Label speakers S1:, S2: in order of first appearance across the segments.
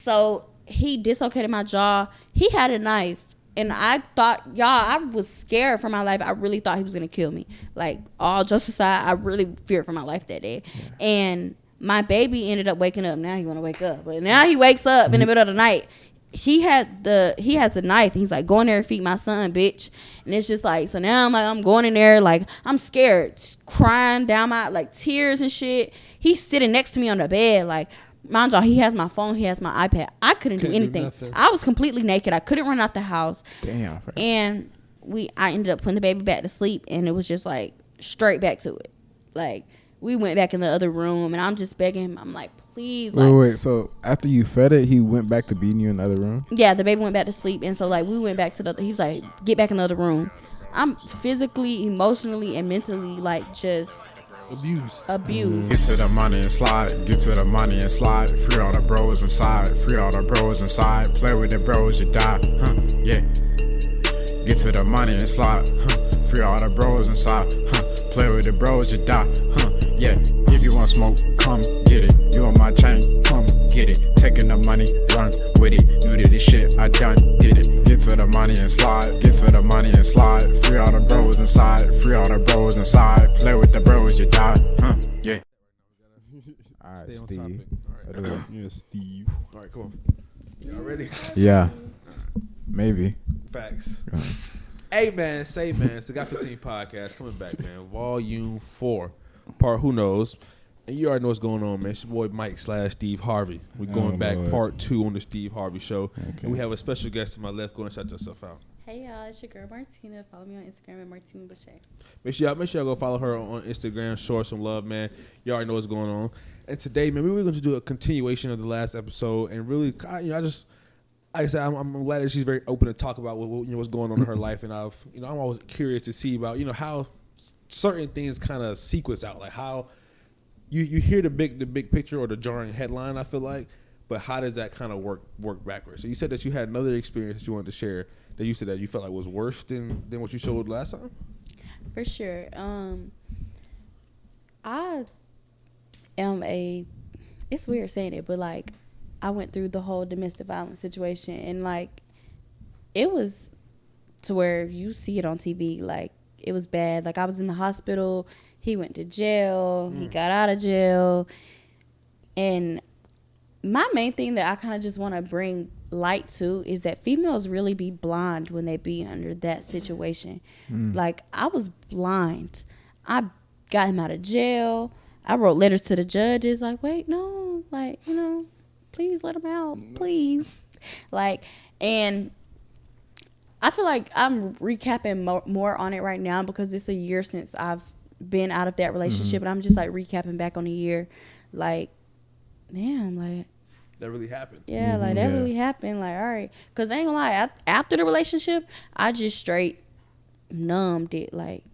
S1: So he dislocated my jaw. He had a knife. And I thought, I was scared for my life. I really thought he was going to kill me. Like, all jokes aside, I really feared for my life that day. Yeah. And my baby ended up waking up. Now he want to wake up. But now he wakes up in the middle of the night. He has the knife. And he's like, go in there and feed my son, bitch. And it's just like, so now I'm going in there. Like, I'm scared. Crying down my, like, tears and shit. He's sitting next to me on the bed. Like, mind y'all, he has my phone, he has my iPad. I couldn't do anything. I was completely naked. I couldn't run out the house.
S2: Damn.
S1: And I ended up putting the baby back to sleep, and it was just like straight back to it. Like, we went back in the other room, and I'm just begging him. I'm like, please.
S2: Wait. So after you fed it, he went back to beating you in the other room?
S1: Yeah, the baby went back to sleep, and so like we went back to he was like, get back in the other room. I'm physically, emotionally, and mentally like just
S3: abused.
S4: Get to the money and slide. Get to the money and slide. Free all the bros inside. Free all the bros inside. Play with the bros, you die. Yeah. Get to the money and slide. Free all the bros inside. Play with the bros, you die. Yeah. If you want smoke, come get it. You on my chain, come get it. Taking the money, run with it. New to this shit, I done did it. Get to the money and slide. Get to the money and slide. Free all the bros inside. Free all the bros inside. Play with the bros, you die. Yeah.
S2: All right, Steve. All right.
S3: Yeah, Steve. All right, come on. Y'all ready?
S2: Yeah. Maybe.
S3: Facts. Hey, man. Say, man. It's the Got 15 podcast coming back, man. Volume 4. Part Who Knows. And you already know what's going on, man. It's your boy Mike / Steve Harvey. We're going back
S2: Lord.
S3: part 2 on the Steve Harvey Show.
S2: Okay.
S3: And we have a special guest to my left. Go and shout yourself out.
S1: hey y'all, it's your girl Martina. Follow me on Instagram at Martina Boucher.
S3: Make sure y'all go follow her on Instagram. Show her some love, man. You already know what's going on. And today, man, we're going to do a continuation of the last episode. And really, like I said, I'm glad that she's very open to talk about what's going on in her life. And I'm always curious to see about how certain things kind of sequence out, like how you hear the big picture or the jarring headline, I feel like, but how does that kind of work backwards? So you said that you had another experience that you wanted to share that you said that you felt like was worse than what you showed last time.
S1: For sure. I am it's weird saying it, but like I went through the whole domestic violence situation, and like it was to where you see it on TV, like it was bad. Like I was in the hospital, he went to jail, he got out of jail. And my main thing that I kind of just want to bring light to is that females really be blind when they be under that situation. Like I was blind. I got him out of jail. I wrote letters to the judges like, wait, no, like, please let him out, please. Like, and I feel like I'm recapping more on it right now because it's a year since I've been out of that relationship, and I'm just like recapping back on the year. Like, damn, like
S3: that really happened.
S1: Yeah, like that really happened. Like, all right, because I ain't gonna lie, after the relationship, I just straight numbed it. Like,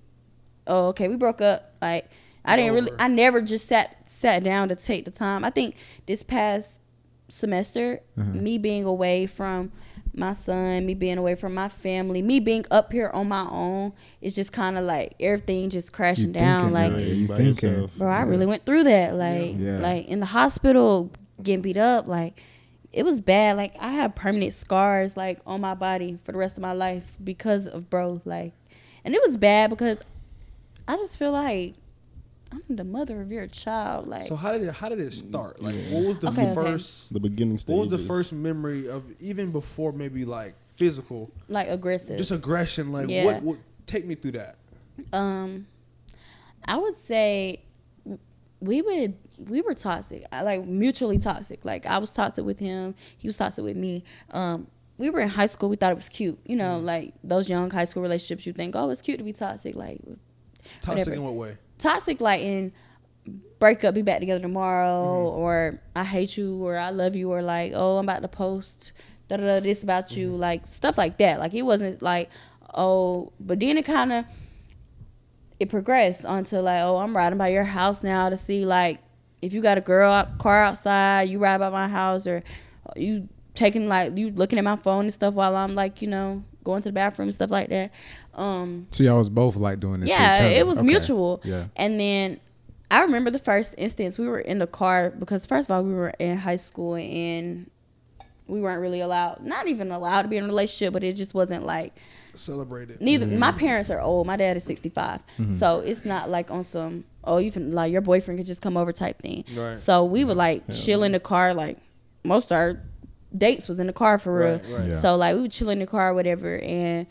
S1: oh, okay, we broke up. Like, I never just sat down to take the time. I think this past semester, me being away from my son, me being away from my family, me being up here on my own, it's just kind of like everything just crashing down. Like, bro, I really went through that. Like, like in the hospital, getting beat up. Like, it was bad. Like, I have permanent scars like on my body for the rest of my life because of bro. Like, and it was bad because I just feel like I'm the mother of your child. Like,
S3: so how did it start? Like, what was the
S2: the beginning stage?
S3: What was the first memory of, even before maybe like physical, like
S1: aggressive,
S3: just aggression? Like, what take me through that?
S1: I would say we were toxic, like mutually toxic. Like, I was toxic with him, he was toxic with me. We were in high school. We thought it was cute, like those young high school relationships. You think, oh, it's cute to be toxic. Like,
S3: toxic whatever. In what way? Toxic,
S1: like in break up, be back together tomorrow, or I hate you, or I love you, or like, oh, I'm about to post this about you, like stuff like that. Like, it wasn't like, oh, but then it progressed onto like, oh, I'm riding by your house now to see like if you got a car outside, you ride by my house, or you taking like you looking at my phone and stuff while I'm like, going to the bathroom and stuff like that.
S2: So y'all was both like doing this?
S1: Yeah, it was mutual.
S2: Yeah.
S1: And then I remember the first instance, we were in the car because first of all, we were in high school, and we weren't really allowed, not even allowed to be in a relationship, but it just wasn't like
S3: celebrated.
S1: Neither my parents are old. My dad is 65, so it's not like on some you can like your boyfriend could just come over type thing.
S3: Right.
S1: So we would like chill in the car. Like most of our dates was in the car for real.
S3: Right.
S2: Yeah.
S1: So like we would chill in the car or whatever, and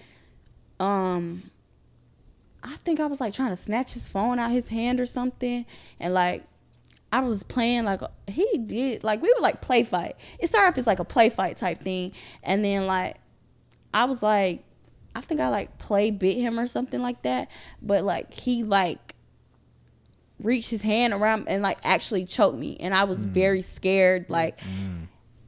S1: I think I was like trying to snatch his phone out his hand or something, and like I was playing like he did, like we would like play fight. It started off as like a play fight type thing, and then like I was like, I think I like play bit him or something like that, but like he like reached his hand around and like actually choked me, and I was very scared. Like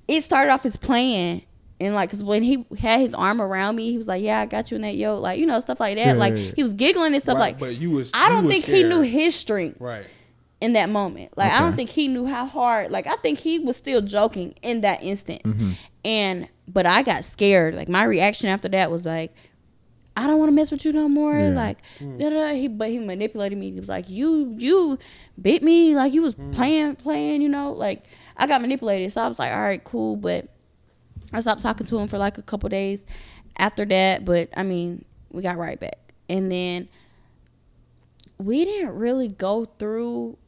S1: it started off as playing. And like, cause when he had his arm around me, he was like, "Yeah, I got you in that yoke," like stuff like that.
S2: Yeah,
S1: like
S2: yeah.
S1: he was giggling and stuff.
S3: Right,
S1: like,
S3: but you was.
S1: I
S3: you
S1: don't
S3: was
S1: think
S3: scared.
S1: he knew his strength
S3: Right.
S1: in that moment. Like I don't
S2: Okay.
S1: think he knew how hard. Like I think he was still joking in that instance. But I got scared. Like my reaction after that was like, I don't want to mess with you no more.
S2: Yeah.
S1: Like, but he manipulated me. He was like, you bit me. Like you was playing. Like I got manipulated. So I was like, all right, cool. But I stopped talking to him for like a couple days after that. But I mean, we got right back. And then we didn't really go through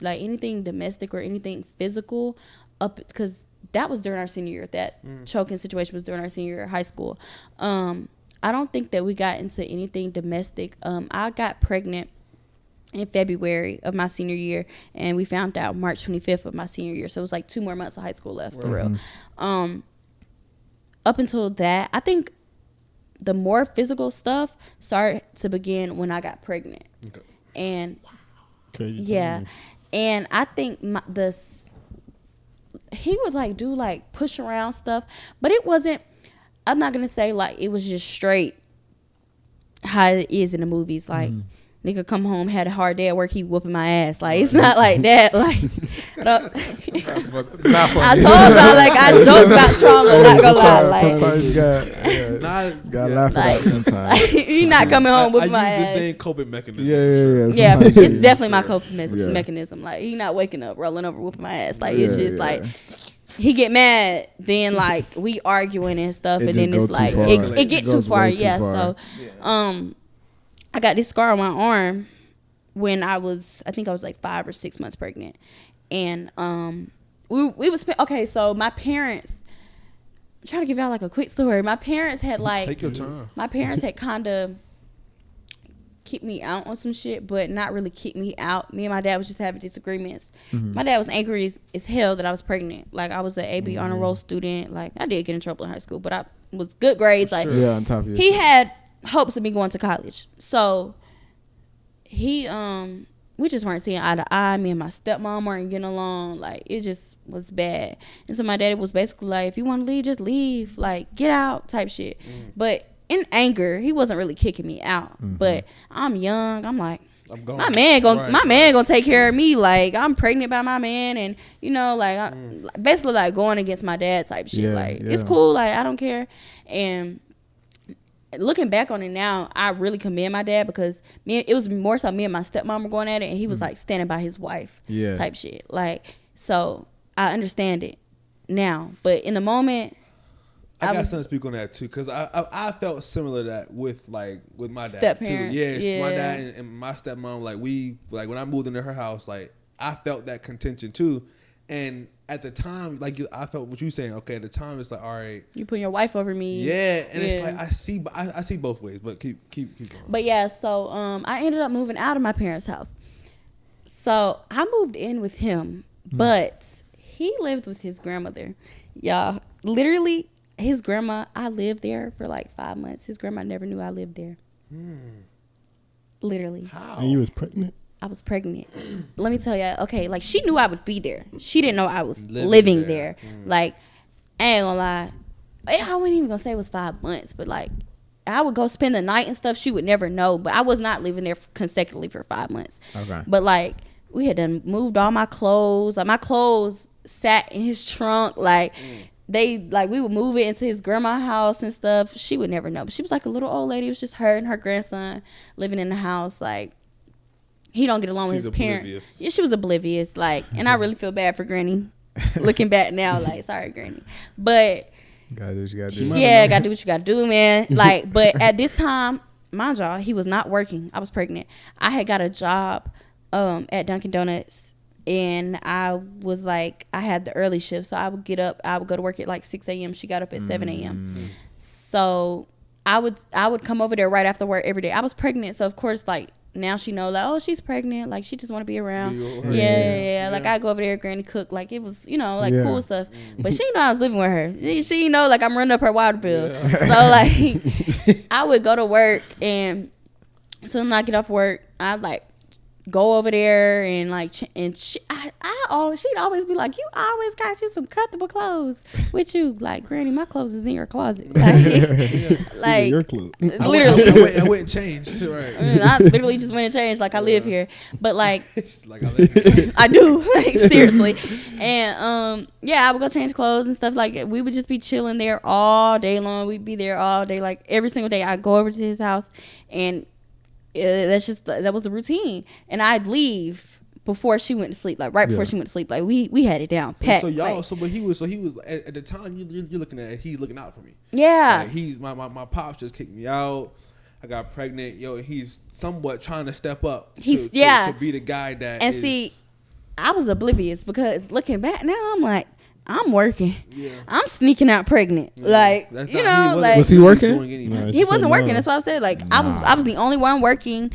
S1: anything domestic or anything physical up, because that was during our senior year. That choking situation was during our senior year of high school. I don't think that we got into anything domestic. I got pregnant in February of my senior year, and we found out March 25th of my senior year. So it was like 2 more months of high school left, for real. Up until that, I think the more physical stuff started to begin when I got pregnant.
S3: Okay.
S1: And
S2: Okay, you
S1: yeah,
S2: tell me.
S1: and I think he would like do like push around stuff, but it wasn't. I'm not gonna say like it was just straight how it is in the movies. Like nigga come home, had a hard day at work, he whooping my ass. Like it's not like that. Like I told y'all like I joke about trauma. Not gonna lie. Like
S2: Sometimes you gotta laugh
S1: like,
S2: at it sometimes.
S1: he not coming home whooping my
S3: I use
S1: ass.
S3: the same coping mechanism.
S2: Yeah.
S1: Yeah,
S2: Sometimes
S1: it's
S2: you-
S1: definitely my coping
S2: Yeah.
S1: mechanism. Like he not waking up, rolling over, whooping my ass. Like it's just
S2: Yeah.
S1: like he get mad, then like we arguing and stuff,
S2: It
S1: and then
S2: just
S1: it's
S2: go too
S1: like
S2: far.
S1: it get
S2: It
S1: too
S2: goes
S1: far.
S2: way too
S1: Yeah,
S2: far.
S1: so I got this scar on my arm when I think I was like 5 or 6 months pregnant, and we was okay. So my parents. I'm trying to give y'all like a quick story. My parents had like
S3: Take your time.
S1: my parents had kind of kicked me out on some shit, but not really kicked me out. Me and my dad was just having disagreements. My dad was angry as hell that I was pregnant. Like I was an AB honor roll student. Like I did get in trouble in high school, but I was good grades. Like
S2: Yeah, on top of
S1: he
S2: it.
S1: had hopes of me going to college. So he we just weren't seeing eye to eye. Me and my stepmom weren't getting along. Like it just was bad. And so my daddy was basically like, if you want to leave, just leave. Like get out type shit. But in anger, he wasn't really kicking me out. But I'm young. I'm like,
S3: I'm going.
S1: my man gonna take care of me. Like I'm pregnant by my man, and like basically like going against my dad type shit.
S2: Yeah,
S1: Like
S2: yeah.
S1: it's cool. Like I don't care. And looking back on it now, I really commend my dad, because it was more so me and my stepmom were going at it, and he was like standing by his wife
S2: Yeah.
S1: type shit. Like so I understand it now, but in the moment.
S3: I got something to speak on that too, because I felt similar to that with my dad
S1: Step-parents,
S3: too. Yeah, my
S1: yeah.
S3: dad and my stepmom, like when I moved into her house, like I felt that contention too. And at the time, like I felt what you saying. Okay, at the time it's like, all right,
S1: You putting your wife over me.
S3: yeah, and it's
S1: Yeah.
S3: like I see both ways, but keep going.
S1: But yeah, so I ended up moving out of my parents' house. So I moved in with him, but he lived with his grandmother. Y'all, literally, his grandma, I lived there for like 5 months. His grandma never knew I lived there. Literally.
S3: How?
S2: And you was pregnant?
S1: I was pregnant. Let me tell you, okay, like she knew I would be there. She didn't know I was
S3: Living
S1: living
S3: there.
S1: there. Like, I ain't gonna lie. I wasn't even gonna say it was 5 months, but like, I would go spend the night and stuff. She would never know, but I was not living there consecutively for 5 months.
S2: Okay.
S1: But like, we had done moved all my clothes. Like my clothes sat in his trunk. Like we would move it into his grandma's house and stuff. She would never know. But she was like a little old lady. It was just her and her grandson living in the house. Like he don't get along with
S3: She's
S1: his parents.
S3: oblivious.
S1: Yeah, she was oblivious. Like, and I really feel bad for Granny. looking back now, like, sorry, Granny. But
S2: Gotta do what you gotta do.
S1: yeah, gotta do what you gotta do, man. Like, but at this time, mind y'all, he was not working. I was pregnant. I had got a job at Dunkin' Donuts, and I was like, I had the early shift, so I would get up. I would go to work at like 6 a.m. She got up at 7 a.m. So I would come over there right after work every day. I was pregnant, so of course, like, now she know, like, oh, she's pregnant, like, she just want to be around. Yeah. Like, I go over there, Granny cook, like, it was, like, cool stuff. But she know I was living with her. She know, like, I'm running up her water bill. So, like, I would go to work, and so when I get off work, I'd, like, go over there and, like, and she'd always be like, you always got you some comfortable clothes with you. Like, Granny, my clothes is in your closet. Like,
S2: your clothes.
S1: Literally.
S3: I went and changed. Right.
S1: I literally just went and changed. Like, I live here. But, like,
S3: like I live here.
S1: I do. Like, seriously. And, I would go change clothes and stuff. Like, we would just be chilling there all day long. We'd be there all day. Like, every single day I'd go over to his house, and that was the routine. And I'd leave before she went to sleep, like right before she went to sleep. Like, we had it down packed.
S3: So y'all,
S1: like,
S3: but he was at the time you're looking at, he's looking out for me.
S1: Yeah.
S3: Like, he's my pops just kicked me out. I got pregnant. He's somewhat trying to step up. To be the guy that.
S1: And see, I was oblivious, because looking back now, I'm like, I'm working. Yeah. I'm sneaking out pregnant. Yeah. Like,
S2: was he working?
S1: He wasn't working. That's what I said. Like, I was the only one working.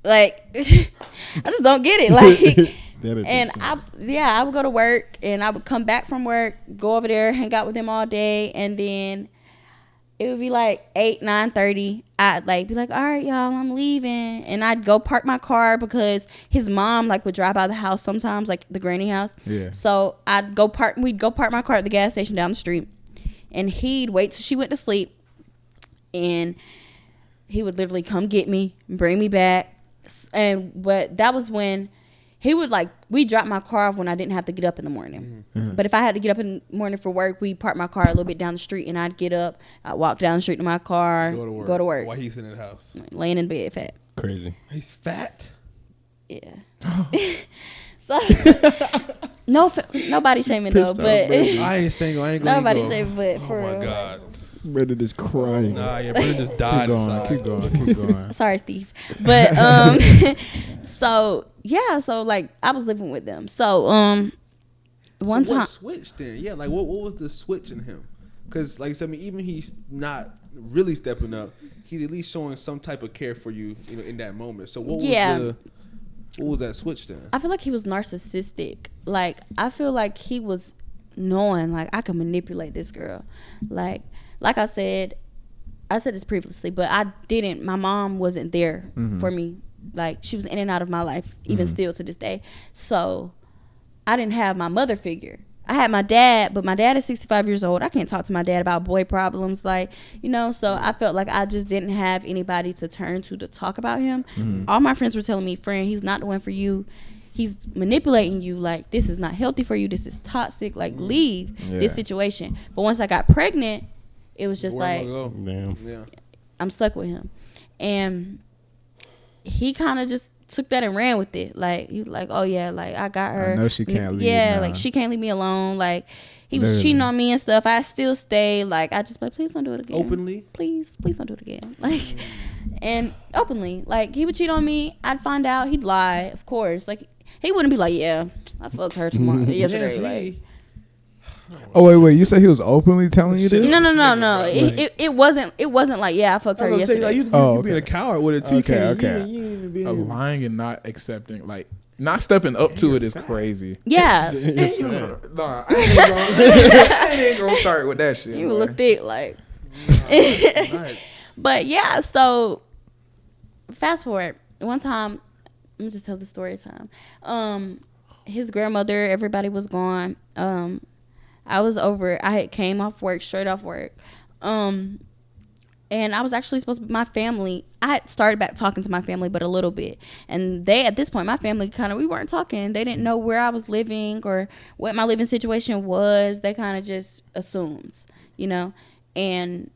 S1: Like, I just don't get it. Like, and I would go to work, and I would come back from work, go over there, hang out with him all day, and then it would be like 9:30. I'd like be like, all right, y'all, I'm leaving, and I'd go park my car, because his mom like would drive out of the house sometimes, like the granny house. Yeah. So we'd go park my car at the gas station down the street, and he'd wait till she went to sleep, and he would literally come get me and bring me back. But that was when he would, like, we dropped my car off when I didn't have to get up in the morning. Mm-hmm. But if I had to get up in the morning for work, we'd park my car a little bit down the street, and I'd get up, I'd walk down the street to my car, go to work.
S3: While he's in the house,
S1: laying in bed fat.
S2: Crazy.
S3: He's fat.
S1: Yeah. So nobody shaming though, but
S3: I ain't saying I ain't gonna
S1: nobody shaming, but for
S3: oh my god.
S2: Brenda just crying.
S3: Nah, yeah, Brenda just died.
S2: Keep going.
S1: Sorry, Steve. But so like, I was living with them. So one time
S3: what switched then? Yeah, like what was the switch in him? Because like I said, I mean, even he's not really stepping up, he's at least showing some type of care for you, in that moment. So what was that switch then? I
S1: feel like he was narcissistic. Like, I feel like he was knowing, like, I can manipulate this girl. Like I said this previously, but I didn't. My mom wasn't there for me. Like, she was in and out of my life, even still to this day. So I didn't have my mother figure. I had my dad, but my dad is 65 years old. I can't talk to my dad about boy problems, so I felt like I just didn't have anybody to turn to talk about him. All my friends were telling me, friend, he's not the one for you. He's manipulating you. Like, this is not healthy for you. This is toxic. Like, leave this situation. But once I got pregnant, it was just like,
S2: damn.
S3: Yeah.
S1: I'm stuck with him. And he kind of just took that and ran with it. Like, he was like, oh yeah, like, I got her.
S2: I know she can't leave.
S1: Yeah, like, she can't leave me alone. Like, he was cheating on me and stuff. I still stay. Like, I just like, please don't do it again.
S3: Openly?
S1: Please don't do it again. Like, and openly. Like, he would cheat on me. I'd find out. He'd lie, of course. Like, he wouldn't be like, yeah, I fucked her yesterday. Like,
S2: oh wait, you said he was openly telling you this?
S1: No. It wasn't like, yeah, I fucked her yesterday.
S3: Like, you being a coward with it too.
S2: Okay.
S5: Lying and not accepting, like, not stepping up to it is crazy.
S1: Yeah.
S5: Nah, I ain't gonna start with that shit.
S1: You look thick, like.
S3: Nice.
S1: But yeah, so fast forward. One time, let me just tell the story time. His grandmother, everybody was gone. I had came off work, straight off work. And I was actually supposed to be my family. I had started back talking to my family, but a little bit. And at this point, my family we weren't talking. They didn't know where I was living or what my living situation was. They kind of just assumed, and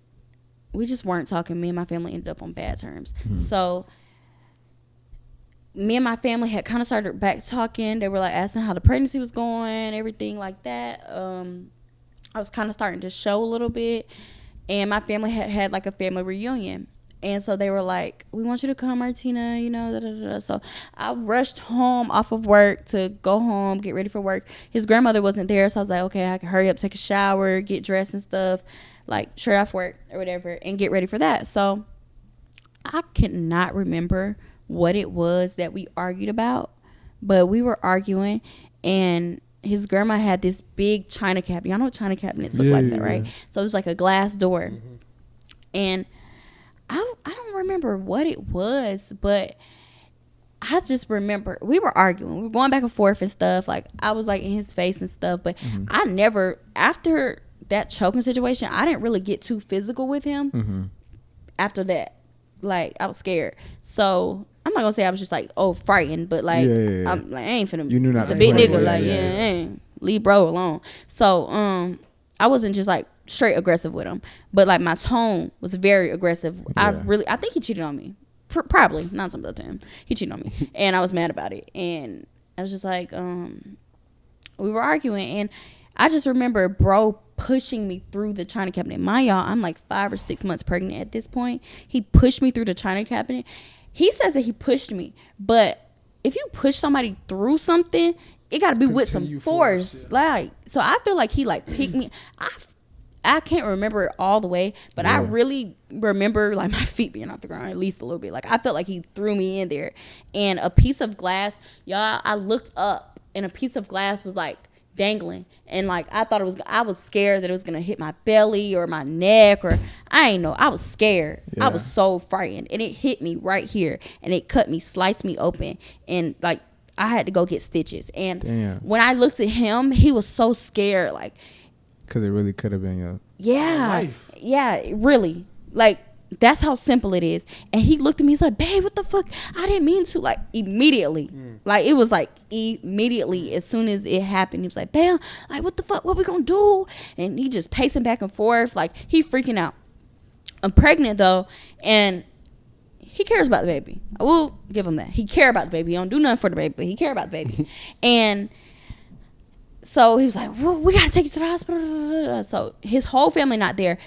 S1: we just weren't talking. Me and my family ended up on bad terms. So me and my family had kind of started back talking. They were like asking how the pregnancy was going, everything like that. I was kind of starting to show a little bit, and my family had like a family reunion. And so they were like, we want you to come, Martina, you know, da, da, da. So I rushed home off of work to go home, get ready for work. His grandmother wasn't there, so I was like, okay, I can hurry up, take a shower, get dressed and stuff, like straight off work or whatever, and get ready for that. So I cannot remember what it was that we argued about, but we were arguing, and his grandma had this big china cabinet. Y'all know what china cabinets look like that, right? So it was like a glass door. And I don't remember what it was, but I just remember we were arguing. We were going back and forth and stuff. Like, I was like in his face and stuff, but I never, after that choking situation, I didn't really get too physical with him after that. Like, I was scared. So I'm not gonna say I was just like, frightened, but like, I'm like, I ain't finna.
S2: You knew not.
S1: It's a big nigga. Like, ain't leave bro alone. So I wasn't just like straight aggressive with him, but like my tone was very aggressive. I think he cheated on me. Probably not something to him. He cheated on me, and I was mad about it. And I was just like, we were arguing, and I just remember bro pushing me through the china cabinet. Y'all, I'm like 5 or 6 months pregnant at this point. He pushed me through the china cabinet. He says that he pushed me, but if you push somebody through something, it got to be with some force. Like, so I feel like he like picked me. I can't remember it all the way, but I really remember like my feet being off the ground at least a little bit. Like, I felt like he threw me in there, and a piece of glass, y'all, I looked up and a piece of glass was like dangling, and like I was scared that it was gonna hit my belly or my neck, or I ain't know. I was scared. I was so frightened, and it hit me right here, and it cut me, sliced me open, and like I had to go get stitches. And when I looked at him, he was so scared, like,
S2: because it really could have been your
S3: life.
S1: Yeah, really. Like, that's how simple it is. And he looked at me, he's like, babe, what the fuck? I didn't mean to. Like, immediately. Like, it was like immediately as soon as it happened, he was like, bam, like, what the fuck? What we gonna do? And he just pacing back and forth. Like, he freaking out. I'm pregnant, though, and he cares about the baby. I will give him that. He care about the baby. He don't do nothing for the baby, but he care about the baby. And so he was like, well, we gotta take you to the hospital. So his whole family not there.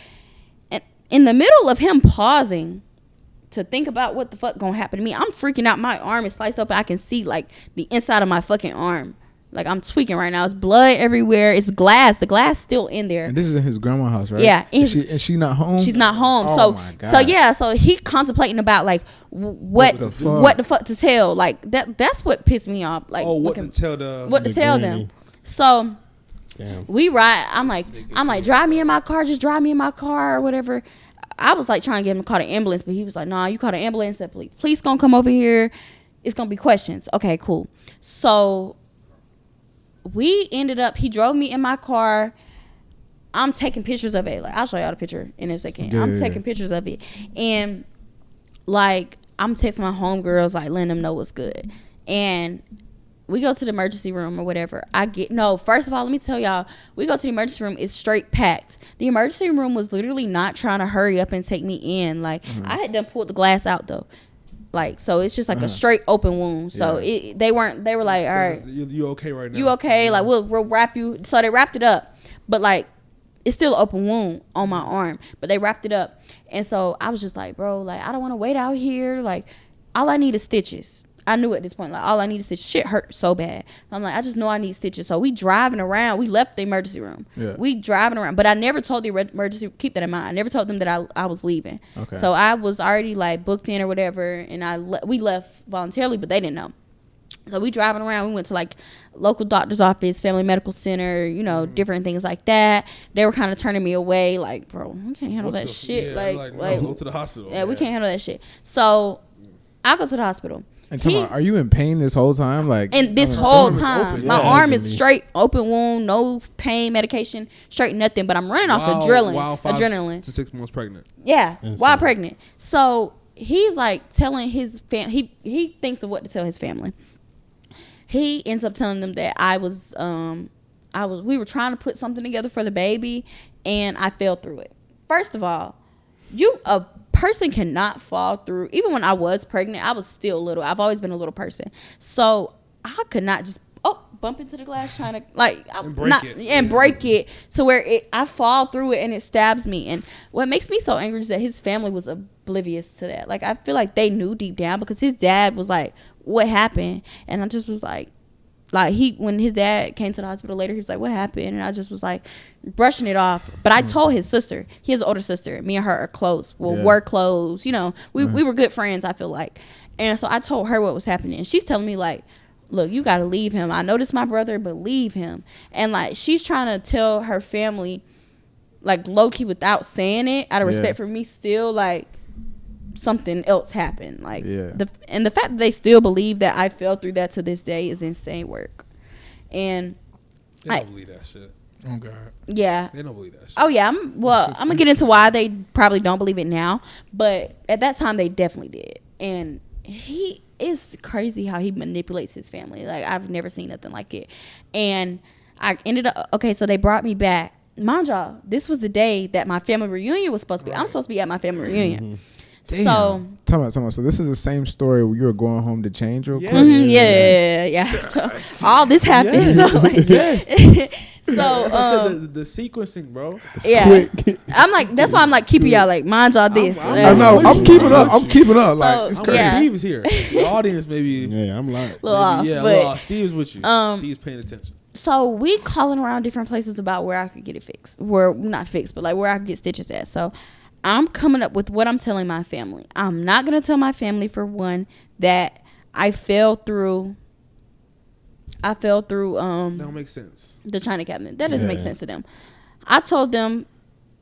S1: And in the middle of him pausing to think about what the fuck gonna happen to me, I'm freaking out. My arm is sliced up. I can see like the inside of my fucking arm. Like, I'm tweaking right now. It's blood everywhere. It's glass. The glass still in there.
S2: And this is in his grandma's house, right?
S1: Yeah.
S2: Is she not home?
S1: She's not home.
S2: Oh my God.
S1: So he contemplating about like what the fuck to tell. Like, that's what pissed me off. Like,
S3: what to tell
S1: them. So we ride. I'm like, drive me in my car. Just drive me in my car or whatever. I was like trying to get him to call the ambulance, but he was like, nah, you call the ambulance. That police gonna come over here. It's gonna be questions. Okay, cool. So we ended up, he drove me in my car. I'm taking pictures of it. Like, I'll show y'all the picture in a second. I'm taking pictures of it. And like, I'm texting my homegirls, like letting them know what's good. And we go to the emergency room or whatever. First of all, let me tell y'all, we go to the emergency room, it's straight packed. The emergency room was literally not trying to hurry up and take me in. Like, I had done pulled the glass out though. Like, so it's just like a straight open wound. So they were like, all right,
S3: you okay right now?
S1: You okay? Yeah. Like, we'll wrap you. So they wrapped it up, but like, it's still an open wound on my arm, but they wrapped it up. And so I was just like, bro, like, I don't want to wait out here. Like, all I need is stitches. I knew at this point, like, all I need is stitches. Shit hurt so bad. I'm like, I just know I need stitches. So we driving around. We left the emergency room. Yeah. We driving around. But I never told the emergency, keep that in mind, I never told them that I was leaving. Okay. So I was already, like, booked in or whatever, and we left voluntarily, but they didn't know. So we driving around. We went to, like, local doctor's office, family medical center, you know, different things like that. They were kind of turning me away, like, bro, we can't handle that shit.
S3: Yeah, like, go to the hospital.
S1: Yeah, we can't handle that shit. So I go to the hospital.
S2: And are you in pain this whole time? Like,
S1: and this whole time, my arm is straight open wound, no pain medication, straight nothing. But I'm running off adrenaline.
S3: 5 to 6 months pregnant.
S1: Yeah, while pregnant. So he's like telling his family. He thinks of what to tell his family. He ends up telling them that we were trying to put something together for the baby, and I fell through it. First of all, you a person cannot fall through. Even when I was pregnant, I was still little. I've always been a little person. So I could not just bump into the glass trying to break it to where I fall through it and it stabs me. And what makes me so angry is that his family was oblivious to that. Like, I feel like they knew deep down, because his dad was like, what happened? And I just was like when his dad came to the hospital later, he was like, what happened? And I just was like brushing it off. But I told his sister, he has an older sister, me and her are close. We're close, you know, we were good friends, I feel like. And so I told her what was happening, and she's telling me like, look, you gotta leave him. I know this is my brother, but leave him. And like, she's trying to tell her family, like, low-key without saying it, out of respect for me, still like something else happened. Like, the fact that they still believe that I fell through that to this day is insane work. And
S3: they don't believe that shit.
S5: Oh God.
S3: Yeah. They don't believe that shit.
S1: Oh yeah. I'm gonna get into why they probably don't believe it now, but at that time they definitely did. And it's crazy how he manipulates his family. Like, I've never seen nothing like it. And I ended up, so they brought me back. Mind y'all, this was the day that my family reunion was supposed to be. I'm supposed to be at my family reunion.
S2: Damn.
S1: So
S2: Talk about. So this is the same story where you were going home to change real quick?
S1: Yeah. So all this happened.
S3: Yes.
S1: So, like,
S3: Yes.
S1: so
S3: I said the sequencing, bro.
S1: I'm like, that's why I'm like keeping y'all like, mind y'all this.
S2: I know. I'm keeping up. I'm keeping up. Like,
S1: So,
S2: it's
S3: I'm
S2: crazy.
S1: yeah.
S3: Steve is here. The audience maybe.
S4: Yeah, I'm lying.
S1: Little off,
S3: Yeah,
S1: but,
S3: little off. Steve's with you. Steve's paying attention.
S1: So we calling around different places about where I could get it fixed. Where, not fixed, but like where I could get stitches at. So I'm coming up with what I'm telling my family. I'm not going to tell my family, for one, that I fell through
S3: That don't make sense.
S1: the China cabinet. That doesn't make sense to them. I told them,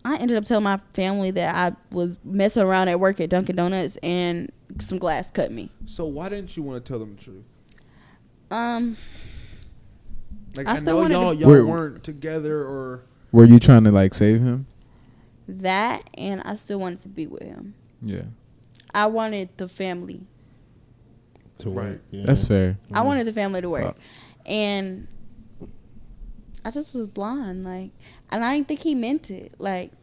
S1: I ended up telling my family that I was messing around at work at Dunkin' Donuts and some glass cut me.
S3: So why didn't you want to tell them the truth? Like,
S1: I
S3: I
S1: still
S3: know
S1: wanted
S3: y'all weren't together, or
S2: Were you trying to like save him?
S1: that, and I still wanted to be with him.
S2: Yeah.
S1: I wanted the family.
S4: To
S3: Right.
S4: work. Yeah.
S2: That's fair.
S1: I wanted the family to work.
S2: Fuck.
S1: And I just was blind, like, and I didn't think he meant it. Like,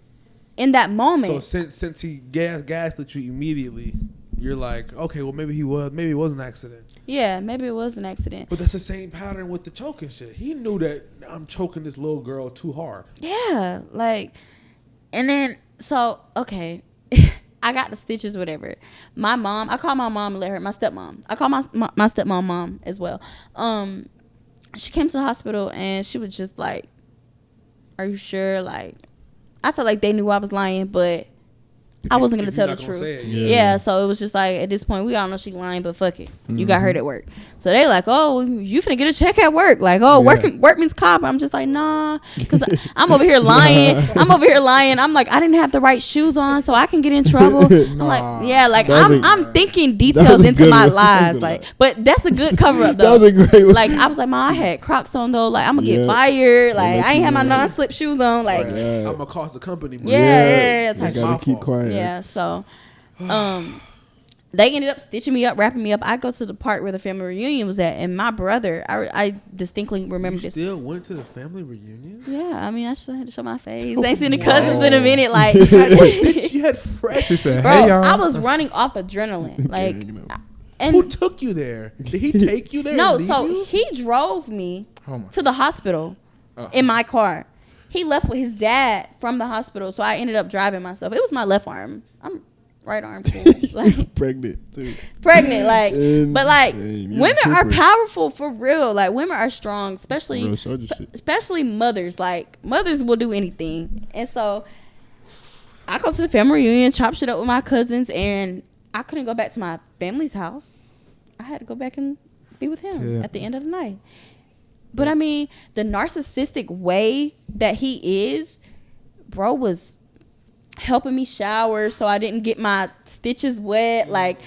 S1: in that moment.
S3: So since he gaslit you immediately, you're like, okay, well maybe it was an accident.
S1: Yeah, maybe it was an accident.
S3: But that's the same pattern with the choking shit. He knew that I'm choking this little girl too hard.
S1: Yeah, like, and then, so, okay. I got the stitches, whatever. My mom, I called my mom and let her, my stepmom. I called my stepmom mom as well. She came to the hospital and she was just like, are you sure? Like, I felt like they knew I was lying, but I wasn't going to tell the truth. Yeah, so it was just like, at this point, we all know she lying, but fuck it. You got hurt at work. So they like, oh, you finna get a check at work. Like, oh, workman's comp. I'm just like, nah. Because I'm over here lying. I'm like, I didn't have the right shoes on, so I can get in trouble. I'm like, yeah, like, I'm thinking details into my lies. Like, but that's a good cover up, though.
S4: That was a great one.
S1: Like, I was like, Ma, I had Crocs on, though. Like, I'm going to get fired. Like, I ain't have my non-slip shoes on. Like,
S3: I'm going to cost the company money.
S1: Yeah.
S4: You gotta keep quiet.
S1: Yeah, so they ended up stitching me up, wrapping me up. I go to the part where the family reunion was at, and my brother, I distinctly remember this.
S3: You still went to the family reunion?
S1: Yeah, I mean, I still had to show my face. Ain't seen the cousins in a minute. Like,
S3: you had fresh.
S5: She said,
S1: bro,
S5: hey, y'all.
S1: I was running off adrenaline. Like, and
S3: who took you there? Did he take you there?
S1: no,
S3: and
S1: so
S3: leave you?
S1: he drove me
S5: Oh
S1: to the hospital in my car. He left with his dad from the hospital, so I ended up driving myself. It was my left arm. I'm right arm cool. Like,
S4: Pregnant too.
S1: Like, but like,
S4: Insane.
S1: women
S4: You're a
S1: are
S4: trooper.
S1: powerful for real. Like, women are strong, especially
S4: Real soldier shit.
S1: especially mothers. Like, mothers will do anything. And so I go to the family reunion, chop shit up with my cousins, and I couldn't go back to my family's house. I had to go back and be with him at the end of the night. But I mean, the narcissistic way that he is, bro, was helping me shower so I didn't get my stitches wet. Like,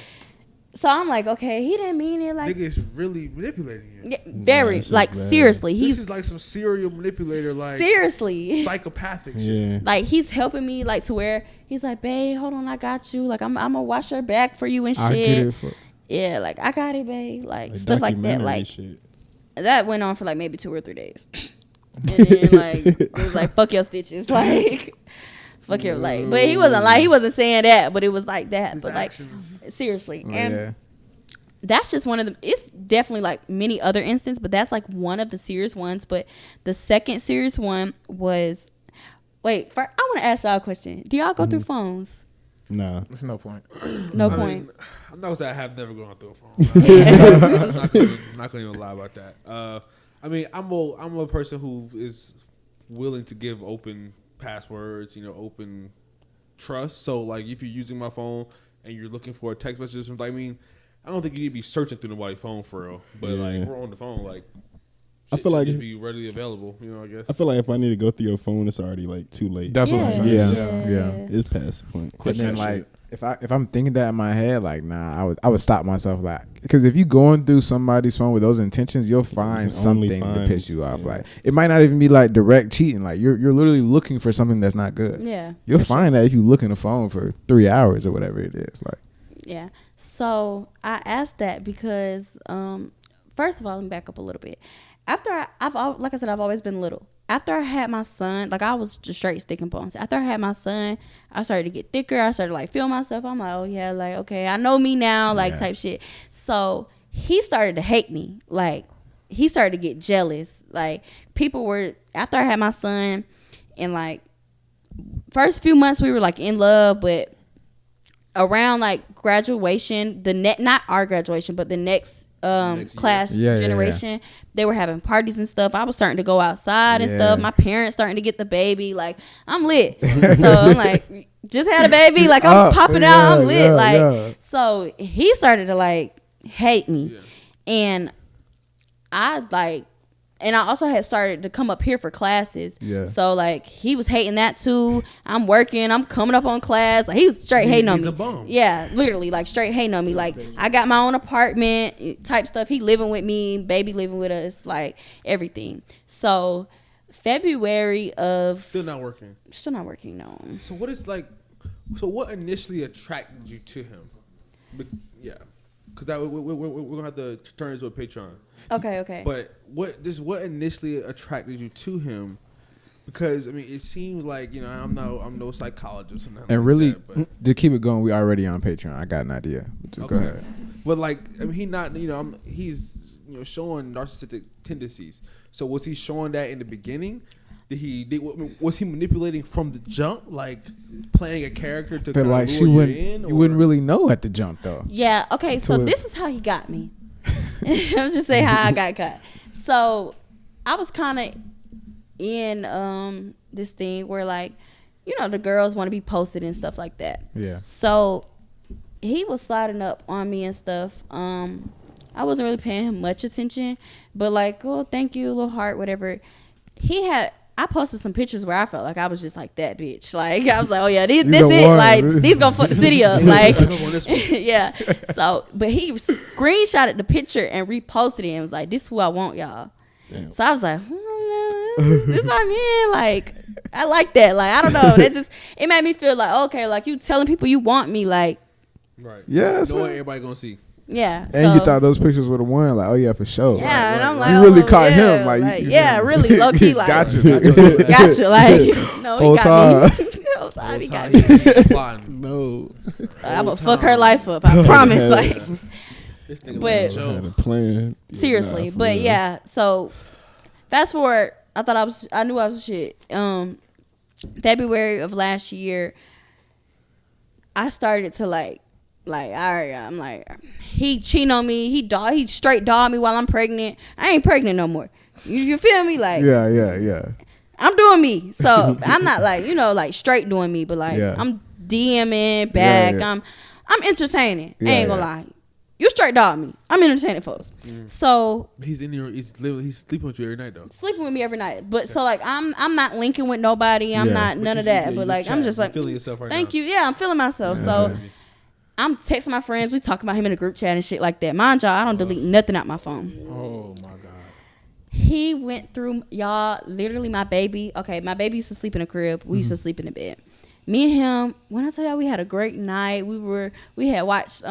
S1: so I'm like, okay, he didn't mean it. Like,
S3: nigga is really manipulating you.
S1: yeah, very, like,
S4: bad.
S1: seriously.
S3: This
S1: He's
S3: is like some serial manipulator, like
S1: seriously
S3: psychopathic shit.
S4: Yeah.
S1: like, he's helping me, like, to where he's like, babe, hold on, I got you. Like, I'm gonna wash your back for you and shit.
S2: I get it.
S1: Yeah, like, I got it, babe. Like, stuff like that. Like,
S4: shit.
S1: that went on for like maybe 2 or 3 days. And then, like, it was like, fuck your stitches. Like, Fuck your life. But he wasn't saying that, but it was like that.
S3: His
S1: but like
S3: actions.
S1: seriously.
S2: Oh,
S1: And
S2: yeah.
S1: that's just one of the, it's definitely like many other instances, but that's like one of the serious ones. But the second serious one was, wait, first, I want to ask y'all a question. Do y'all go through phones?
S2: Nah.
S5: There's no point.
S1: No
S3: I
S1: point.
S3: mean, I'm not gonna say I have never gone through a phone. I'm not gonna even lie about that. I mean, I'm a person who is willing to give open passwords, open trust. So like, if you're using my phone and you're looking for a text message or something, I mean, I don't think you need to be searching through nobody's phone for real. But like, if we're on the phone, like,
S2: I feel like
S3: it'd be readily available. I guess.
S2: I feel like if I need to go through your phone, it's already like too late.
S5: That's what I'm saying. Yeah.
S2: It's past the point.
S4: But then, like, if I'm thinking that in my head, like, nah, I would stop myself, like, because if you going through somebody's phone with those intentions, you'll find something to piss you off. Like, it might not even be like direct cheating. Like, you're literally looking for something that's not good.
S1: Yeah.
S4: You'll find that if you look in the phone for 3 hours or whatever it is. Like,
S1: Yeah. So I asked that because, first of all, let me back up a little bit. After like I said, I've always been little. After I had my son, like I was just straight stick and bones. After I had my son, I started to get thicker. I started to like feel myself. I'm like, oh yeah, like okay, I know me now, like type shit. So he started to hate me. Like he started to get jealous. Like people were, after I had my son, and like first few months we were like in love, but around like graduation, not our graduation, but the next class generation, they were having parties and stuff. I was starting to go outside and stuff. My parents starting to get the baby. Like I'm lit. So I'm like, just had a baby. Like I'm popping out. I'm lit. So he started to like hate me, and I also had started to come up here for classes. Yeah. So like he was hating that too. I'm working. I'm coming up on class. Like he was straight hating on me. He's a bum. Yeah, literally like straight hating on me. Like I got my own apartment type stuff. He living with me. Baby living with us. Like everything. So February of
S3: Still not working.
S1: No.
S3: So what is like? So what initially attracted you to him? Yeah, because we're gonna have to turn into a Patreon.
S1: Okay.
S3: But what initially attracted you to him? Because I mean, it seems like I'm no psychologist or nothing.
S4: and
S3: like
S4: really,
S3: that,
S4: to keep it going, we already on Patreon. I got an idea. Go ahead.
S3: But like, I mean, he's showing narcissistic tendencies. So was he showing that in the beginning? Was he manipulating from the jump, like playing a character to kind of lure you in?
S4: You wouldn't really know at the jump though.
S1: Yeah. Okay. So this is how he got me. I'm just saying how I got caught. So I was kind of in this thing where like, the girls want to be posted and stuff like that. Yeah. So he was sliding up on me and stuff. I wasn't really paying him much attention, but like, oh, thank you, little heart, whatever. I posted some pictures where I felt like I was just like that bitch. Like I was like, oh yeah, this it. Like these gonna fuck the city up. Like yeah. So, but he screenshotted the picture and reposted it and was like, this is who I want, y'all. Damn. So I was like, this my man. Like I like that. Like I don't know. It made me feel like okay, like you telling people you want me. Like
S3: right.
S4: Yeah. That's
S3: what everybody gonna see.
S1: Yeah,
S4: and you thought those pictures were the one, like, oh yeah, for sure.
S1: Yeah, and I'm like,
S4: you really caught him, like
S1: yeah, really low key, like,
S4: gotcha,
S1: like, no, he got me. Whole time he got me.
S2: No,
S1: I'm gonna fuck her life up. I promise. Like, but
S2: had a plan.
S1: Seriously, but real. Yeah. So fast forward, I knew I was shit. February of last year, I started to like, all right, I'm like, he cheating on me. He straight dogged me while I'm pregnant. I ain't pregnant no more. You feel me? Like
S4: yeah.
S1: I'm doing me. So I'm not like like straight doing me, but like I'm DMing back. Yeah. I'm entertaining. I ain't gonna lie. You straight dog me. I'm entertaining folks. So
S3: he's in here. He's sleeping with you every night though.
S1: Sleeping with me every night. But so like I'm not linking with nobody. I'm not none of that. But like I'm just like
S3: feeling yourself right now.
S1: Thank you. Yeah, I'm feeling myself. So I'm texting my friends. We talking about him in a group chat and shit like that. Mind y'all, I don't delete nothing out my phone.
S5: Oh my God.
S1: He went through y'all. Literally, my baby. Okay, my baby used to sleep in a crib. We used to sleep in the bed. Me and him. When I tell y'all, we had a great night. We had watched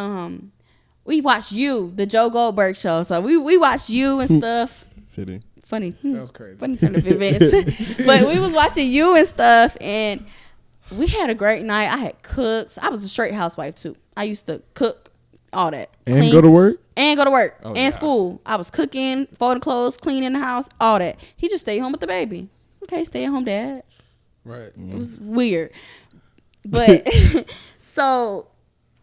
S1: we watched You, the Joe Goldberg show. So we watched You and stuff.
S2: Fitting.
S1: Funny.
S5: That was crazy.
S1: Funny turn of events. But we was watching You and stuff, and we had a great night. I had cooks. I was a straight housewife too. I used to cook, all that.
S2: And
S1: Clean,
S2: go to work?
S1: and go to work.
S5: Oh,
S1: and
S5: yeah.
S1: school. I was cooking, folding clothes, cleaning the house, all that. He just stayed home with the baby. Okay, stay at home dad.
S3: Right.
S1: It was weird. But so